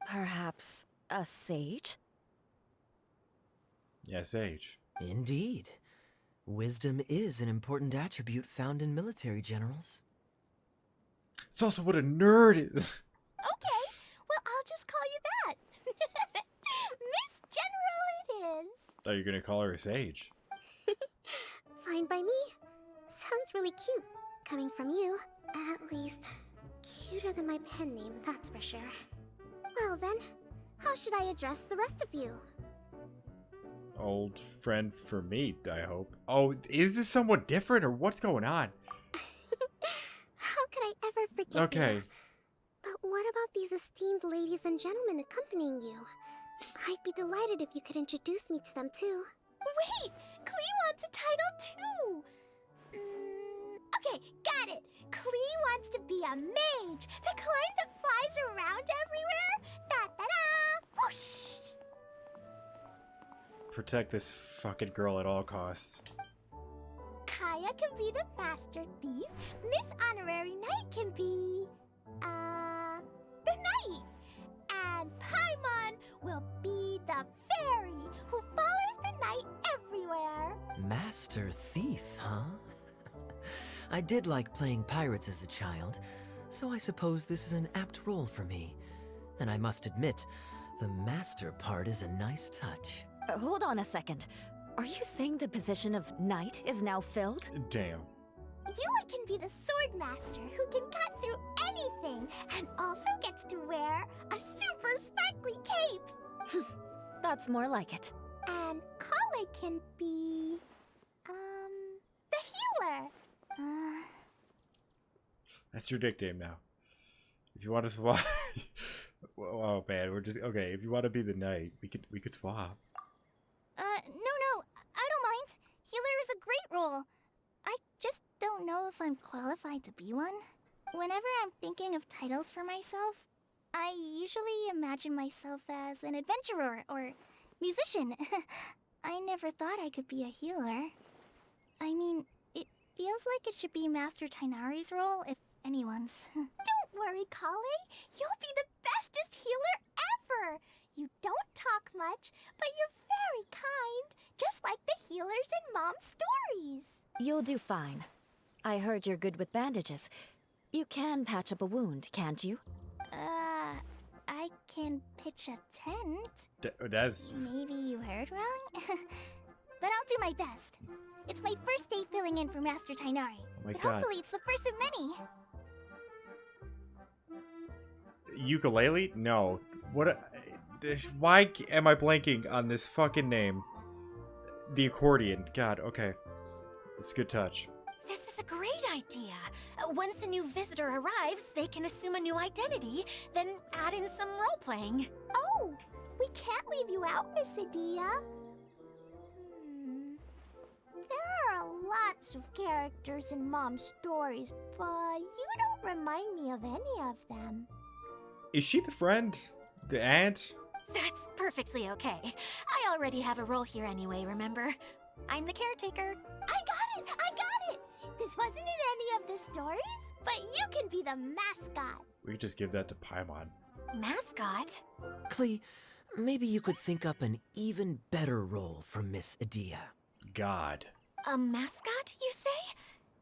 S3: Perhaps a sage?
S2: Yeah, Sage.
S4: Indeed. Wisdom is an important attribute found in military generals.
S2: It's also what a nerd is.
S1: Okay, well, I'll just call you that. Miss General it is.
S2: Oh, you're gonna call her a Sage.
S5: Fine by me. Sounds really cute, coming from you. At least, cuter than my pen name, that's for sure. Well then, how should I address the rest of you?
S2: Old friend for me, I hope. Oh, is this somewhat different, or what's going on?
S5: How could I ever forget
S2: Okay.
S5: you? But what about these esteemed ladies and gentlemen accompanying you? I'd be delighted if you could introduce me to them too.
S1: Wait, Klee wants a title too. Okay, got it. Klee wants to be a mage, the kind that flies around everywhere. Da-da-da! Whoosh!
S2: Protect this fucking girl at all costs.
S1: Kaya can be the master thief. Miss Honorary Knight can be... the knight. And Paimon will be the fairy who follows the knight everywhere.
S4: Master thief, huh? I did like playing pirates as a child, so I suppose this is an apt role for me. And I must admit, the master part is a nice touch.
S3: Hold on a second. Are you saying the position of knight is now filled?
S2: Damn.
S1: Yula can be the sword master who can cut through anything and also gets to wear a super sparkly cape.
S3: That's more like it.
S1: And Kale can be, the healer.
S2: That's your nickname now. If you want to swap, oh man, we're just okay. If you want to be the knight, we could swap.
S1: No, I don't mind. Healer is a great role. I just don't know if I'm qualified to be one. Whenever I'm thinking of titles for myself, I usually imagine myself as an adventurer or musician. I never thought I could be a healer. I mean, it feels like it should be Master Tainari's role, if anyone's. Don't worry, Kale. You'll be the bestest healer ever! You don't talk much, but you're very kind, just like the healers in Mom's stories.
S3: You'll do fine. I heard you're good with bandages. You can patch up a wound, can't you?
S1: I can pitch a tent.
S2: That's
S1: Maybe you heard wrong? But I'll do my best. It's my first day filling in for Master Tainari.
S2: Oh my
S1: but
S2: God.
S1: hopefully it's the first of many.
S2: ukulele. No, why am I blanking on this fucking name? The accordion. God. Okay, it's a good touch.
S7: This is a great idea. Once a new visitor arrives, they can assume a new identity, then add in some role-playing.
S1: Oh, we can't leave you out, Miss Adia. There are lots of characters in Mom's stories, but you don't remind me of any of them.
S2: Is she the friend? The aunt?
S7: That's perfectly okay. I already have a role here anyway, remember? I'm the caretaker.
S1: I got it! This wasn't in any of the stories, but you can be the mascot.
S2: We could just give that to Paimon.
S7: Mascot?
S4: Klee, maybe you could think up an even better role for Miss Adia.
S2: God.
S7: A mascot, you say?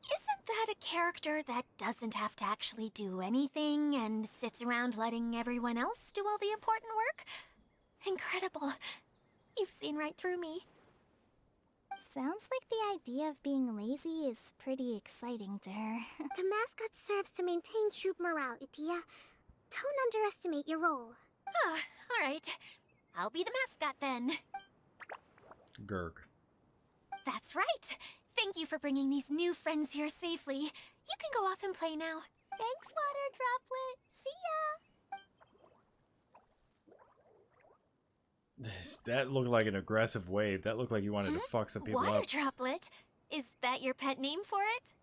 S7: Isn't that a character that doesn't have to actually do anything and sits around letting everyone else do all the important work? Incredible. You've seen right through me.
S1: Sounds like the idea of being lazy is pretty exciting to her.
S5: The mascot serves to maintain troop morale, Adia. Don't underestimate your role.
S7: Ah, alright. I'll be the mascot then.
S2: Gurg.
S7: That's right. Thank you for bringing these new friends here safely. You can go off and play now.
S1: Thanks, Water Droplet. See ya!
S2: That looked like an aggressive wave. That looked like you wanted to fuck some people
S7: Water
S2: up.
S7: Droplet? Is that your pet name for it?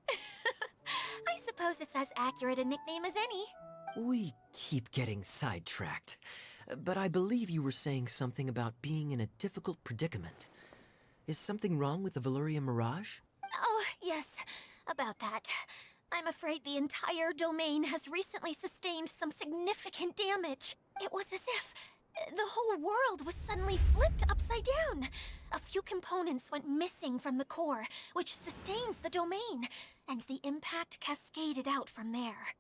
S7: I suppose it's as accurate a nickname as any.
S4: We keep getting sidetracked, but I believe you were saying something about being in a difficult predicament. Is something wrong with the Valyria Mirage?
S7: Oh, yes, about that. I'm afraid the entire domain has recently sustained some significant damage. It was as if the whole world was suddenly flipped upside down. A few components went missing from the core, which sustains the domain, and the impact cascaded out from there.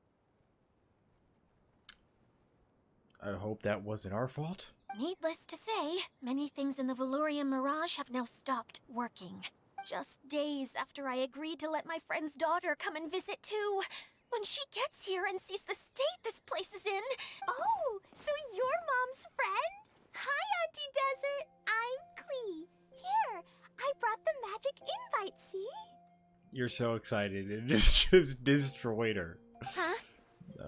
S2: I hope that wasn't our fault.
S7: Needless to say, many things in the Valyria Mirage have now stopped working. Just days after I agreed to let my friend's daughter come and visit too. When she gets here and sees the state this place is in...
S1: Oh, so you're Mom's friend? Hi, Auntie Desert. I'm Klee. Here, I brought the magic invite, see?
S2: You're so excited and just destroyed her.
S7: Huh?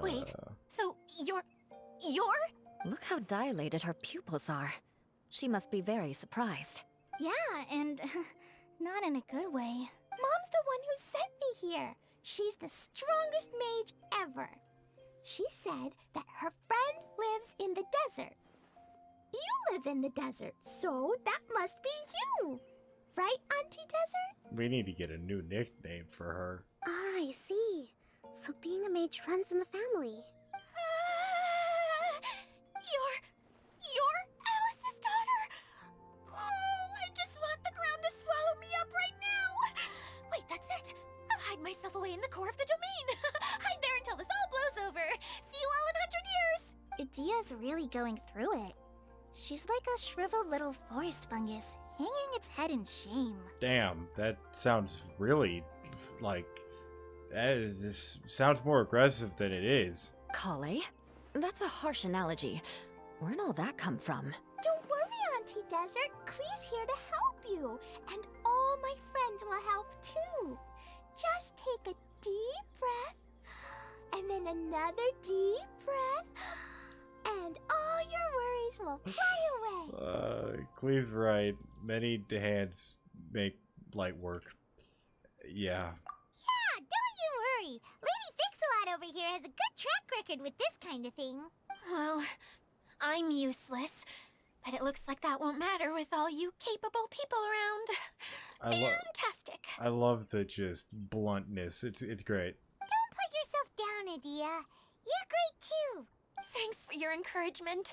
S7: Wait, so you're...
S3: Look how dilated her pupils are. She must be very surprised.
S1: Yeah, and not in a good way. Mom's the one who sent me here. She's the strongest mage ever. She said that her friend lives in the desert. You live in the desert, so that must be you. Right, Auntie Desert?
S2: We need to get a new nickname for her.
S5: Ah, I see. So being a mage runs in the family.
S7: You're Alice's daughter? Oh, I just want the ground to swallow me up right now. Wait, that's it. I'll hide myself yourself away in the core of the domain. Hide there until this all blows over. See you all in 100 years.
S1: Idia's really going through it. She's like a shriveled little forest fungus, hanging its head in shame.
S2: Damn, that sounds really like this sounds more aggressive than it is.
S3: Klee? That's a harsh analogy. Where'd all that come from?
S1: Don't worry, Auntie Desert. Klee's here to help you. And all my friends will help too. Just take a deep breath, and then another deep breath, and all your worries will fly away.
S2: Klee's right. Many hands make light work. Yeah.
S1: Yeah, don't you worry. Lady Fix-A-Lot over here has a good track record with this kind of thing.
S7: Well, I'm useless. But it looks like that won't matter with all you capable people around. Fantastic.
S2: I love the just bluntness. It's great.
S1: Don't put yourself down, Idia. You're great too.
S7: Thanks for your encouragement.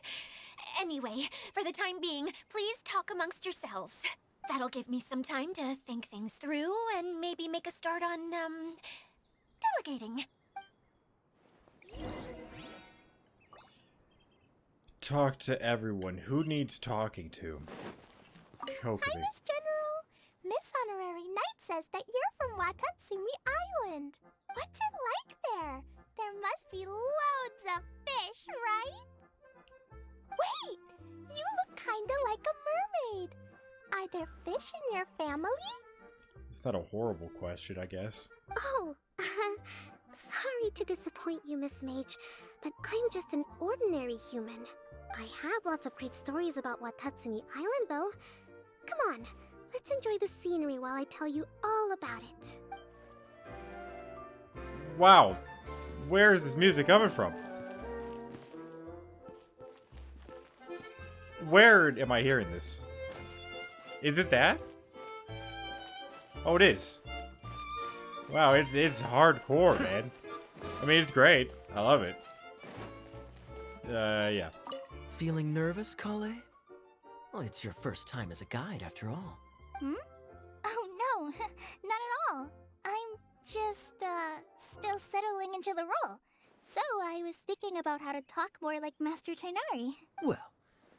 S7: Anyway, for the time being, please talk amongst yourselves. That'll give me some time to think things through and maybe make a start on, delegating.
S2: Talk to everyone. Who needs talking to? Kokomi.
S1: Hi, Miss General. Miss Honorary Knight says that you're from Watatsumi Island. What's it like there? There must be loads of fish, right? Wait! You look kinda like a mermaid. Are there fish in your family?
S2: It's not a horrible question, I guess.
S5: Oh, sorry to disappoint you, Miss Mage, but I'm just an ordinary human. I have lots of great stories about Watatsumi Island, though. Come on, let's enjoy the scenery while I tell you all about it.
S2: Wow. Where is this music coming from? Where am I hearing this? Is it that? Oh, it is. Wow, it's hardcore, man. I mean, it's great. I love it. Yeah.
S4: Feeling nervous, Klee? Well, it's your first time as a guide, after all.
S1: Hmm? Oh, no. Not at all. I'm just, still settling into the role. So I was thinking about how to talk more like Master Tainari.
S4: Well,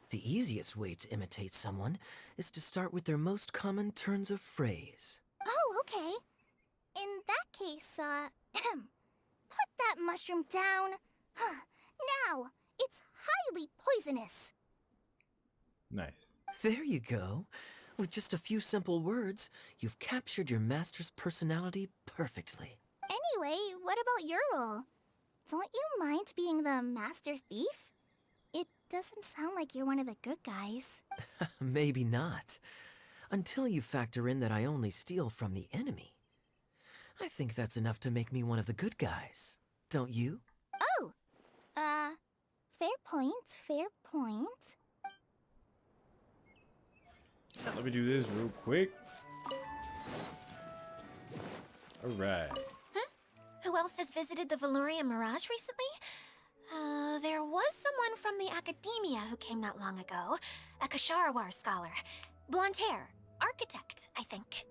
S4: the easiest way to imitate someone is to start with their most common turns of phrase.
S1: Oh, okay. In that case, put that mushroom down. Now, it's highly poisonous.
S2: Nice.
S4: There you go. With just a few simple words, you've captured your master's personality perfectly.
S1: Anyway, what about your role? Don't you mind being the master thief? It doesn't sound like you're one of the good guys.
S4: Maybe not. Until you factor in that I only steal from the enemy. I think that's enough to make me one of the good guys. Don't you?
S1: Oh! Fair point, fair point.
S2: Let me do this real quick. Alright.
S7: Who else has visited the Veloria Mirage recently? There was someone from the academia who came not long ago. A Kasharawar scholar. Blonde hair. Architect, I think.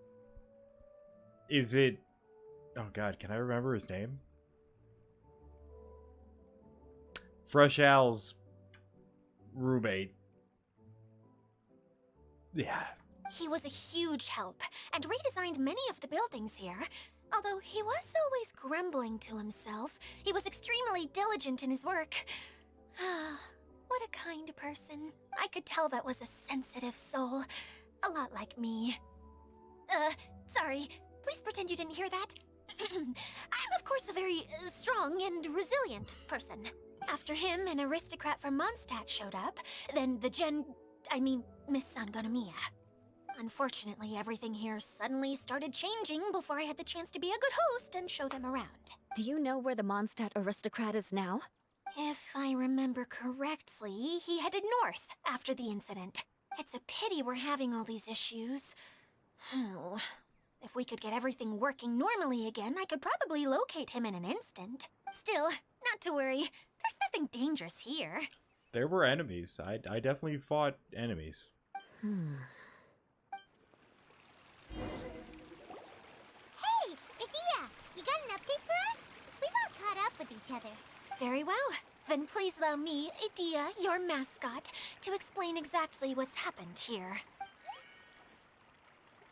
S2: Is it... Oh god, can I remember his name? Fresh Al's roommate. Yeah.
S7: He was a huge help, and redesigned many of the buildings here. Although he was always grumbling to himself, he was extremely diligent in his work. What a kind person. I could tell that was a sensitive soul. A lot like me. Sorry. Please pretend you didn't hear that. I'm, of course, a very strong and resilient person. After him, an aristocrat from Mondstadt showed up, then Miss Sangonomiya. Unfortunately, everything here suddenly started changing before I had the chance to be a good host and show them around.
S3: Do you know where the Mondstadt aristocrat is now?
S7: If I remember correctly, he headed north after the incident. It's a pity we're having all these issues. Oh, if we could get everything working normally again, I could probably locate him in an instant. Still, not to worry. There's nothing dangerous here.
S2: There were enemies. I definitely fought enemies.
S1: Hey, Idia! You got an other.
S7: Very well. Then please allow me, Idia, your mascot, to explain exactly what's happened here.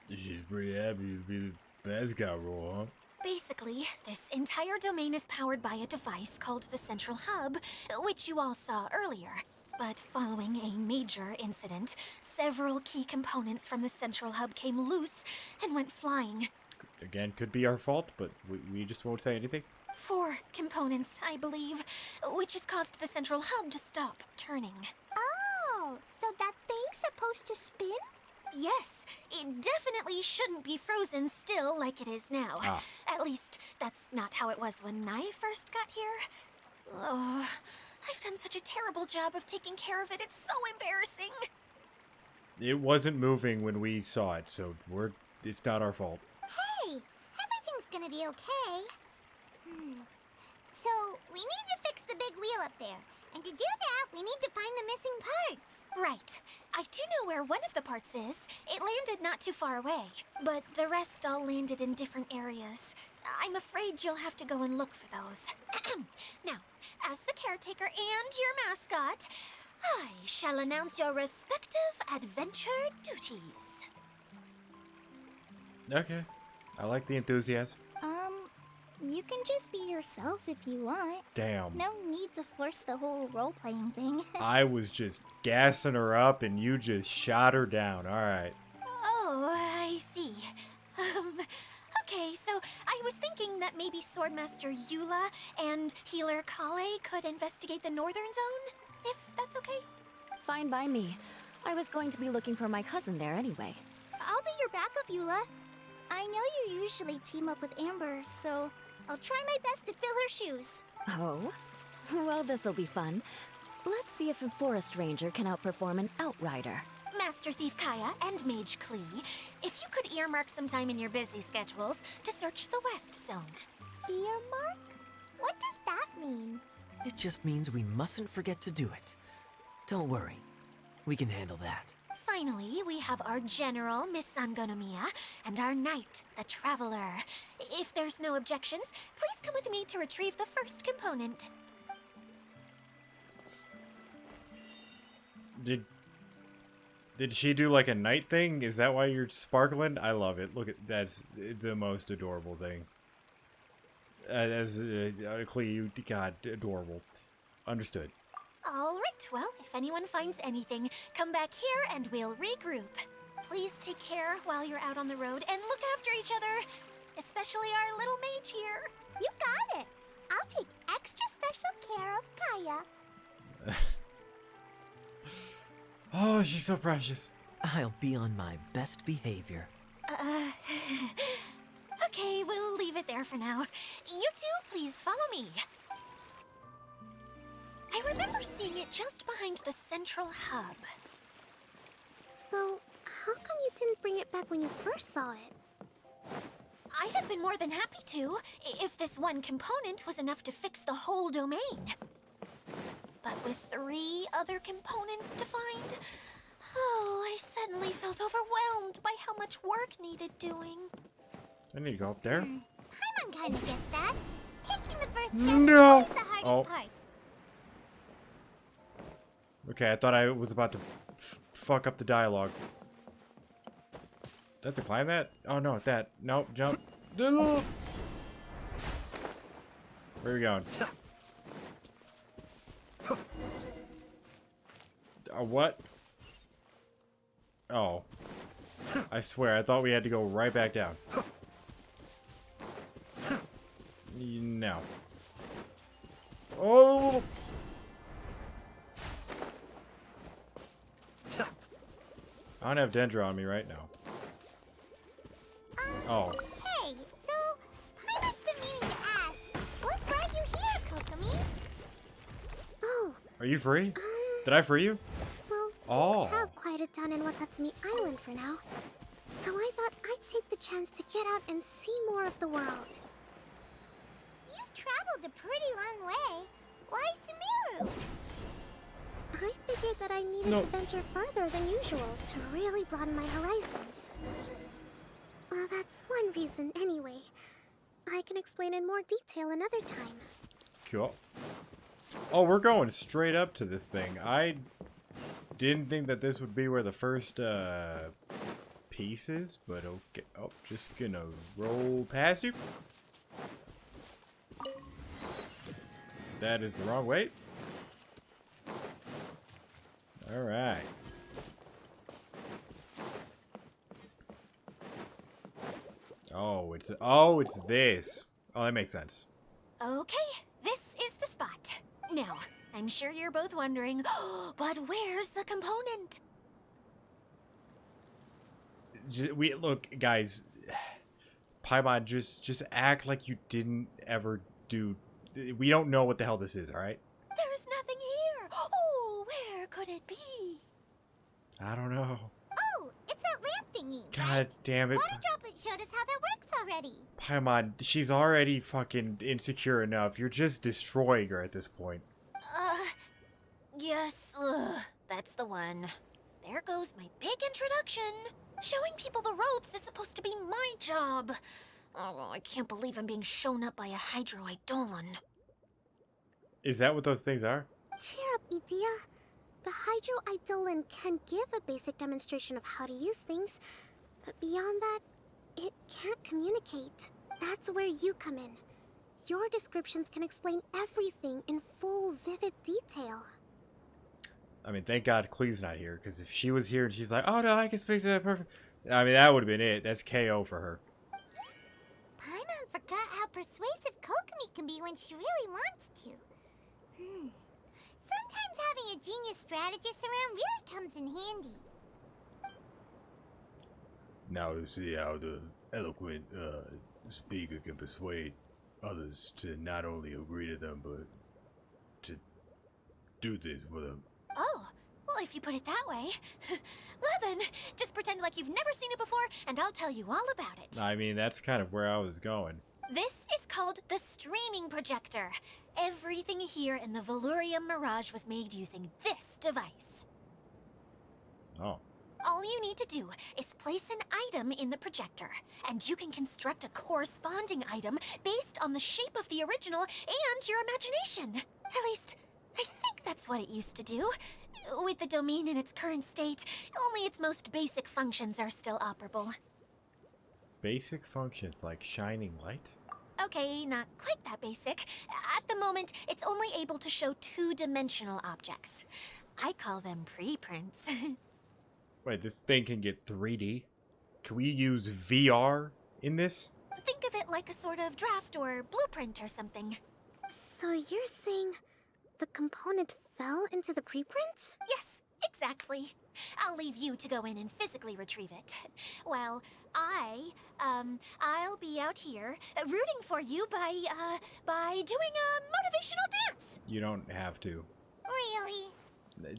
S2: She's pretty happy to be the mascot role, huh?
S7: Basically, this entire domain is powered by a device called the Central Hub, which you all saw earlier. But following a major incident, several key components from the Central Hub came loose and went flying.
S2: Again, could be our fault, but we just won't say anything.
S7: 4 components, I believe, which has caused the Central Hub to stop turning.
S1: Oh, so that thing's supposed to spin?
S7: Yes, it definitely shouldn't be frozen still like it is now.
S2: Ah.
S7: At least, that's not how it was when I first got here. Oh, I've done such a terrible job of taking care of it. It's so embarrassing.
S2: It wasn't moving when we saw it, so it's not our fault.
S1: Hey, everything's gonna be okay. So, we need to fix the big wheel up there. And to do that, we need to find the missing parts.
S7: Right. I do know where one of the parts is. It landed not too far away. But the rest all landed in different areas. I'm afraid you'll have to go and look for those. Now, as the caretaker and your mascot, I shall announce your respective adventure duties.
S2: Okay. I like the enthusiasm.
S1: You can just be yourself if you want.
S2: Damn.
S1: No need to force the whole role-playing thing.
S2: I was just gassing her up and you just shot her down. Alright.
S7: Oh, I see. Okay, so I was thinking that maybe Swordmaster Eula and Healer Kale could investigate the northern zone, if that's okay.
S3: Fine by me. I was going to be looking for my cousin there anyway.
S1: I'll be your backup, Eula. I know you usually team up with Amber, so I'll try my best to fill her shoes.
S3: Oh? Well, this'll be fun. Let's see if a forest ranger can outperform an outrider.
S7: Master Thief Kaya and Mage Klee, if you could earmark some time in your busy schedules to search the west zone.
S1: Earmark? What does that mean?
S4: It just means we mustn't forget to do it. Don't worry. We can handle that.
S7: Finally, we have our general, Miss Sangonomiya, and our knight, the Traveler. If there's no objections, please come with me to retrieve the first component.
S2: Did she do like a night thing? Is that why you're sparkling? I love it. Look at that's the most adorable thing. Klee, you God, adorable. Understood.
S7: All right, well, if anyone finds anything, come back here and we'll regroup. Please take care while you're out on the road and look after each other, especially our little mage here.
S1: You got it. I'll take extra special care of Kaya.
S2: Oh, she's so precious.
S4: I'll be on my best behavior.
S7: Okay, we'll leave it there for now. You two, please follow me. I remember seeing it just behind the central hub.
S5: So, how come you didn't bring it back when you first saw it?
S7: I'd have been more than happy to, if this one component was enough to fix the whole domain. But with 3 other components to find, I suddenly felt overwhelmed by how much work needed doing.
S2: I need to go up there.
S1: Paimon kind of gets that. Taking the first step
S2: No.
S1: is always the hardest
S2: Oh.
S1: part.
S2: Okay, I thought I was about to fuck up the dialogue. That's to climb that? Oh no, that. No, jump. Where are we going? What? Oh. I swear, I thought we had to go right back down. No. Oh! I don't have Dendra on me right now. Oh.
S1: Hey, so Paimon's been meaning to ask, what brought you here, Kokomi?
S5: Oh,
S2: Are you free? Did I free you?
S5: well,
S2: Oh.
S5: things have quieted down in Watatsumi Island for now. So I thought I'd take the chance to get out and see more of the world.
S1: You've traveled a pretty long way. Why Sumeru?
S5: I figured that I needed
S2: No.
S5: to venture further than usual to really broaden my horizons. Well, that's one reason anyway. I can explain in more detail another time.
S2: Cool. Oh, we're going straight up to this thing. I didn't think that this would be where the first piece is, but okay. Oh, just gonna roll past you. That is the wrong way. All right. Oh, it's this. Oh, that makes sense.
S7: Okay, this is the spot. Now, I'm sure you're both wondering, but where's the component?
S2: We look, guys. Paimon, just act like you didn't ever do. We don't know what the hell this is. All right.
S7: There's nothing here. Oh, where could it be?
S2: I don't know.
S1: Oh, it's that lamp thingy.
S2: God damn it.
S1: Water Droplet showed us how that works already.
S2: Paimon, she's already fucking insecure enough. You're just destroying her at this point.
S7: Yes, that's the one. There goes my big introduction. Showing people the ropes is supposed to be my job. Oh, I can't believe I'm being shown up by a Hydro Eidolon.
S2: Is that what those things are?
S5: Cheer up, Edea. The Hydro Eidolon can give a basic demonstration of how to use things, but beyond that, it can't communicate. That's where you come in. Your descriptions can explain everything in full, vivid detail.
S2: I mean, thank God Klee's not here, because if she was here and she's like, oh no, I can speak to that perfect. I mean, that would have been it. That's KO for her.
S1: Paimon forgot how persuasive Kokomi can be when she really wants to. Sometimes having a genius strategist around really comes in handy.
S2: Now you see how the eloquent speaker can persuade others to not only agree to them, but to do things for them.
S7: Oh, well, if you put it that way. Well then, just pretend like you've never seen it before, and I'll tell you all about it.
S2: I mean, that's kind of where I was going.
S7: This is called the streaming projector. Everything here in the Valurium Mirage was made using this device.
S2: Oh.
S7: All you need to do is place an item in the projector, and you can construct a corresponding item based on the shape of the original and your imagination. At least, I think that's what it used to do. With the domain in its current state, only its most basic functions are still operable.
S2: Basic functions like shining light?
S7: Okay, not quite that basic. At the moment, it's only able to show two-dimensional objects. I call them preprints.
S2: Wait, this thing can get 3D? Can we use VR in this?
S7: Think of it like a sort of draft or blueprint or something.
S5: So you're saying the component fell into the preprints?
S7: Yes, exactly. I'll leave you to go in and physically retrieve it. Well, I'll be out here rooting for you by doing a motivational dance.
S2: You don't have to.
S1: Really?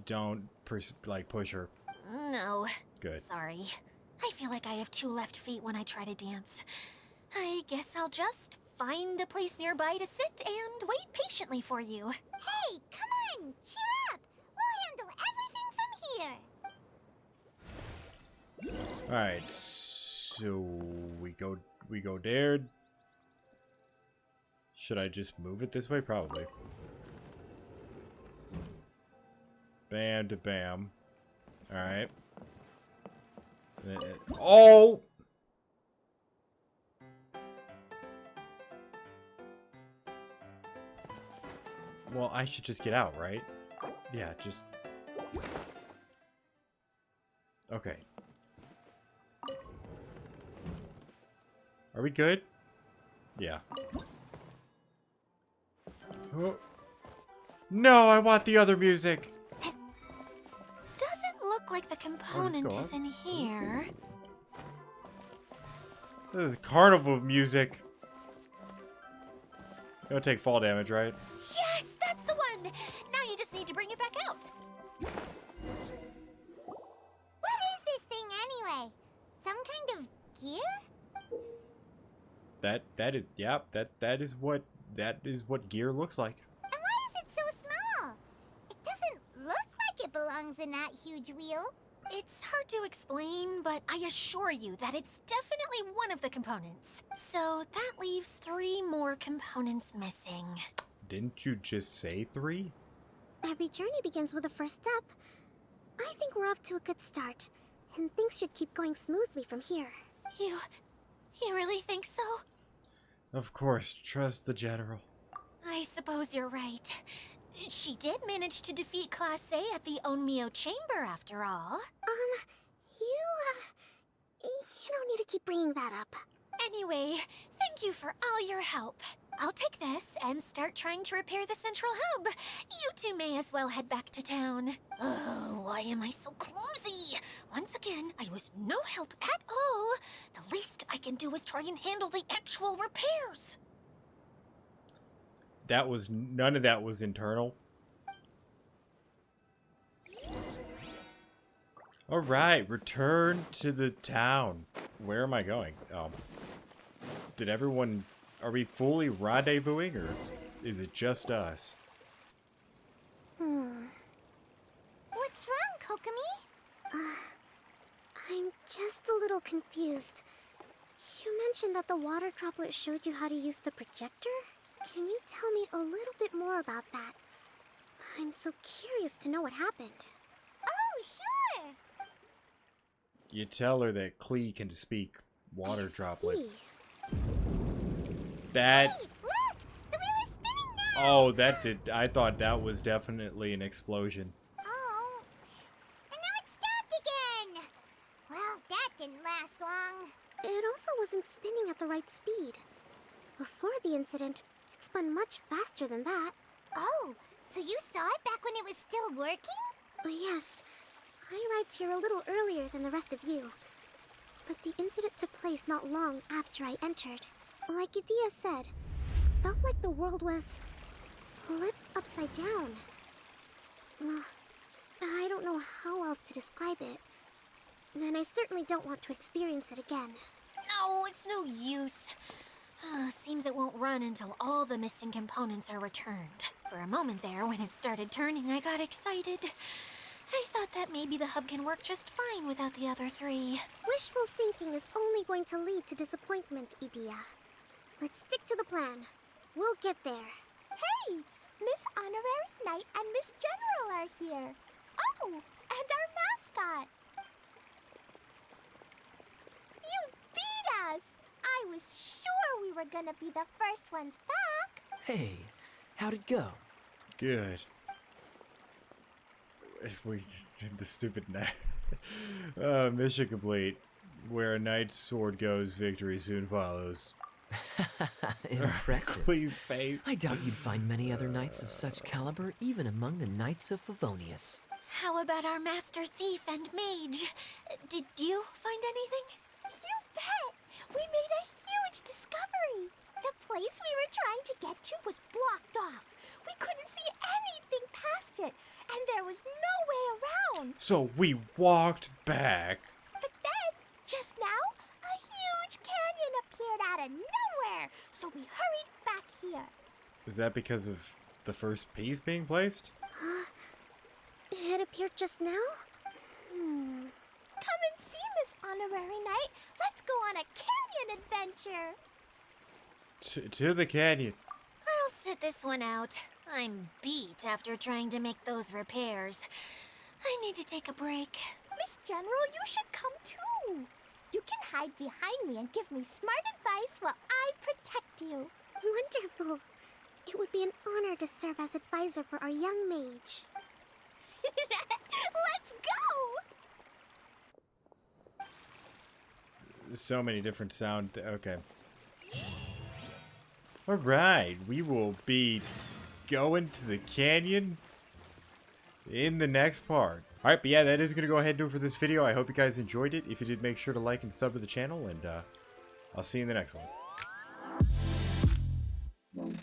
S2: Don't push her.
S7: No.
S2: Good.
S7: Sorry. I feel like I have two left feet when I try to dance. I guess I'll just find a place nearby to sit and wait patiently for you.
S1: Hey, come on! Cheer up! We'll handle everything from here!
S2: Alright, so we go there. Should I just move it this way? Probably. Bam to bam. Alright. Oh! Well, I should just get out, right? Yeah, just... Okay. Are we good? Yeah. Oh. No, I want the other music!
S7: Doesn't look like the component
S2: go
S7: is
S2: up.
S7: in here.
S2: This is carnival music. You don't take fall damage, right?
S7: Yes, that's the one! Now you just need to bring it back out.
S1: What is this thing anyway? Some kind of gear?
S2: That is, yeah, that is what gear looks like.
S1: And why is it so small? It doesn't look like it belongs in that huge wheel.
S7: It's hard to explain, but I assure you that it's definitely one of the components. So that leaves 3 more components missing.
S2: Didn't you just say 3?
S5: Every journey begins with a first step. I think we're off to a good start, and things should keep going smoothly from here.
S7: You really think so?
S2: Of course, trust the general.
S7: I suppose you're right. She did manage to defeat Class A at the Onmyo Chamber, after all.
S5: You don't need to keep bringing that up.
S7: Anyway, thank you for all your help. I'll take this and start trying to repair the central hub. You two may as well head back to town. Oh, why am I so clumsy? Once again, I was no help at all. The least I can do is try and handle the actual repairs.
S2: None of that was internal. Alright, return to the town. Where am I going? Are we fully rendezvousing, or is it just us?
S1: What's wrong, Kokomi?
S5: I'm just a little confused. You mentioned that the water droplet showed you how to use the projector? Can you tell me a little bit more about that? I'm so curious to know what happened.
S1: Oh, sure!
S2: You tell her that Klee can speak water droplet.
S5: See.
S2: That...
S1: Hey, look! The wheel is spinning now!
S2: Oh, I thought that was definitely an explosion.
S1: Oh. And now it stopped again! Well, that didn't last long.
S5: It also wasn't spinning at the right speed. Before the incident, it spun much faster than that.
S1: Oh, so you saw it back when it was still working?
S5: Yes, I arrived here a little earlier than the rest of you. But the incident took place not long after I entered. Like Idia said, it felt like the world was flipped upside down. I don't know how else to describe it. And I certainly don't want to experience it again.
S7: No, it's no use. Seems it won't run until all the missing components are returned. For a moment there, when it started turning, I got excited. I thought that maybe the hub can work just fine without the other 3.
S5: Wishful thinking is only going to lead to disappointment, Idia. Let's stick to the plan. We'll get there.
S1: Hey! Miss Honorary Knight and Miss General are here. Oh, and our mascot. You beat us! I was sure we were gonna be the first ones back.
S4: Hey, how'd it go?
S2: Good. We did the stupid knight. Mission complete. Where a knight's sword goes, victory soon follows.
S4: Impressive.
S2: Klee's face.
S4: I doubt you'd find many other knights of such caliber even among the Knights of Favonius.
S7: How about our master thief and mage? Did you find anything?
S1: You bet! We made a huge discovery. The place we were trying to get to was blocked off. We couldn't see anything past it, and there was no way around.
S2: So we walked back.
S1: But then, just now, a huge canyon appeared out of nowhere, so we hurried back here.
S2: Is that because of the first piece being placed?
S5: It appeared just now?
S1: Come and see, Miss Honorary Knight. Let's go on a canyon adventure.
S2: To the canyon.
S7: I'll sit this one out. I'm beat after trying to make those repairs. I need to take a break.
S1: Miss General, you should come too. You can hide behind me and give me smart advice while I protect you.
S5: Wonderful. It would be an honor to serve as advisor for our young mage.
S1: Let's go!
S2: So many different sound. Okay. Alright, we will be going to the canyon in the next part. Alright, but yeah, that is going to go ahead and do it for this video. I hope you guys enjoyed it. If you did, make sure to like and sub to the channel, and I'll see you in the next one.